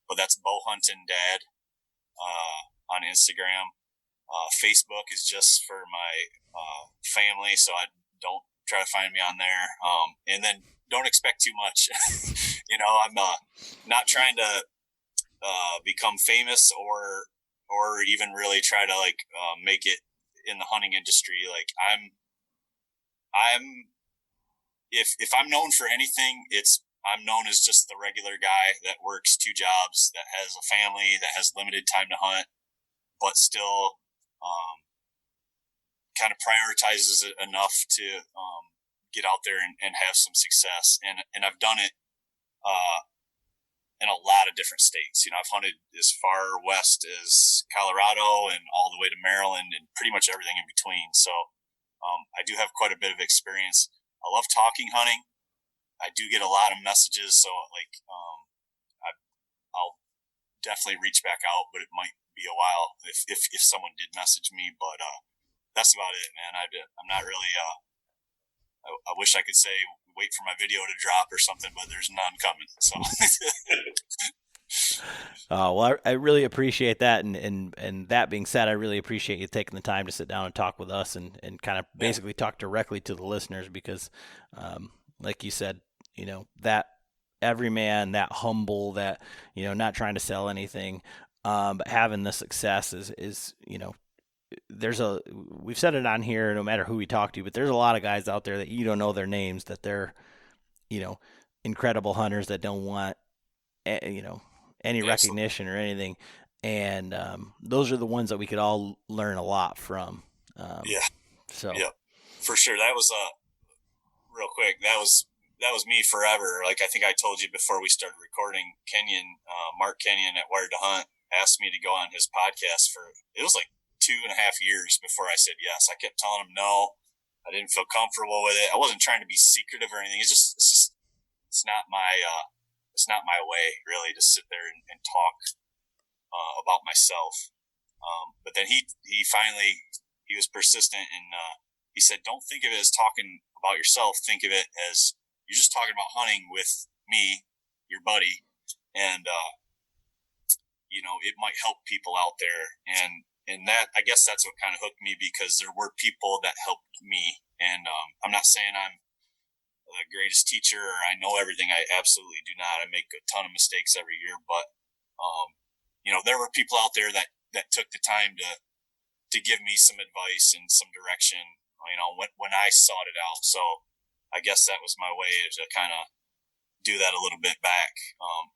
But that's Bowhunting Dad on Instagram. Facebook is just for my family, so I don't try to find me on there. And then don't expect too much. I'm not trying to become famous or even really try to make it in the hunting industry. Like if I'm known for anything, I'm known as just the regular guy that works 2 jobs, that has a family, that has limited time to hunt, but still kind of prioritizes it enough to get out there and have some success. And I've done it in a lot of different states. I've hunted as far west as Colorado and all the way to Maryland and pretty much everything in between. So I do have quite a bit of experience. I love talking hunting. I do get a lot of messages, so I'll definitely reach back out, but it might be a while if someone did message me. But that's about it, man. I'm not really. I wish I could say wait for my video to drop or something, but there's none coming. So. Well, I really appreciate that, and that being said, I really appreciate you taking the time to sit down and talk with us and kind of basically talk directly to the listeners, because, like you said, that everyman, that humble, that not trying to sell anything, but having the success is we've said it on here, no matter who we talk to, but there's a lot of guys out there that you don't know their names, that they're incredible hunters that don't want any recognition or anything, and those are the ones that we could all learn a lot from. So for sure. That was real quick. That was me forever. Like I think I told you before we started recording, Mark Kenyon at Wired to Hunt asked me to go on his podcast it was like 2.5 years before I said yes. I kept telling him no. I didn't feel comfortable with it. I wasn't trying to be secretive or anything. It's not my way really to sit there and talk about myself. But then he was persistent, and he said, don't think of it as talking about yourself. Think of it as you're just talking about hunting with me, your buddy, and it might help people out there. And that, I guess that's what kind of hooked me, because there were people that helped me. And I'm not saying I'm the greatest teacher or I know everything. I absolutely do not. I make a ton of mistakes every year, but there were people out there that took the time to give me some advice and some direction, when I sought it out. So I guess that was my way to kind of do that a little bit back.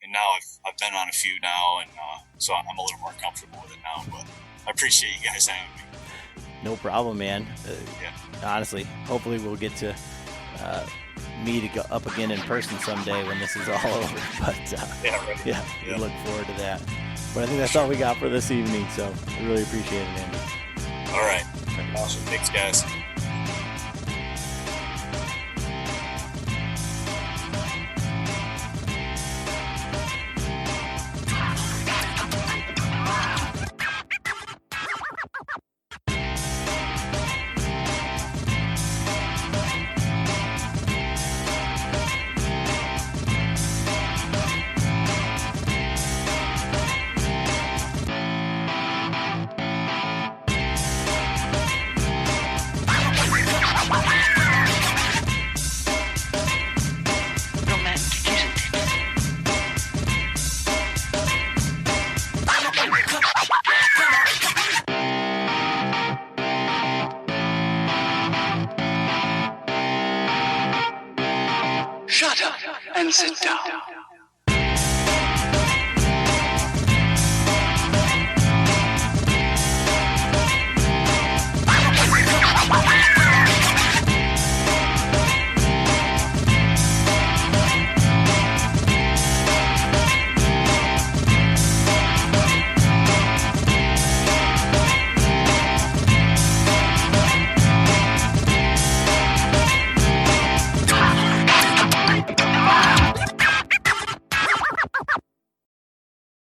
And now I've been on a few now, and so I'm a little more comfortable with it now, but I appreciate you guys having me. No problem, man. Honestly, hopefully we'll get to meet up again in person someday when this is all over. But we look forward to that. But I think that's all we got for this evening, so I really appreciate it, Andy. All right. Awesome. Thanks, guys. Shut up and sit down.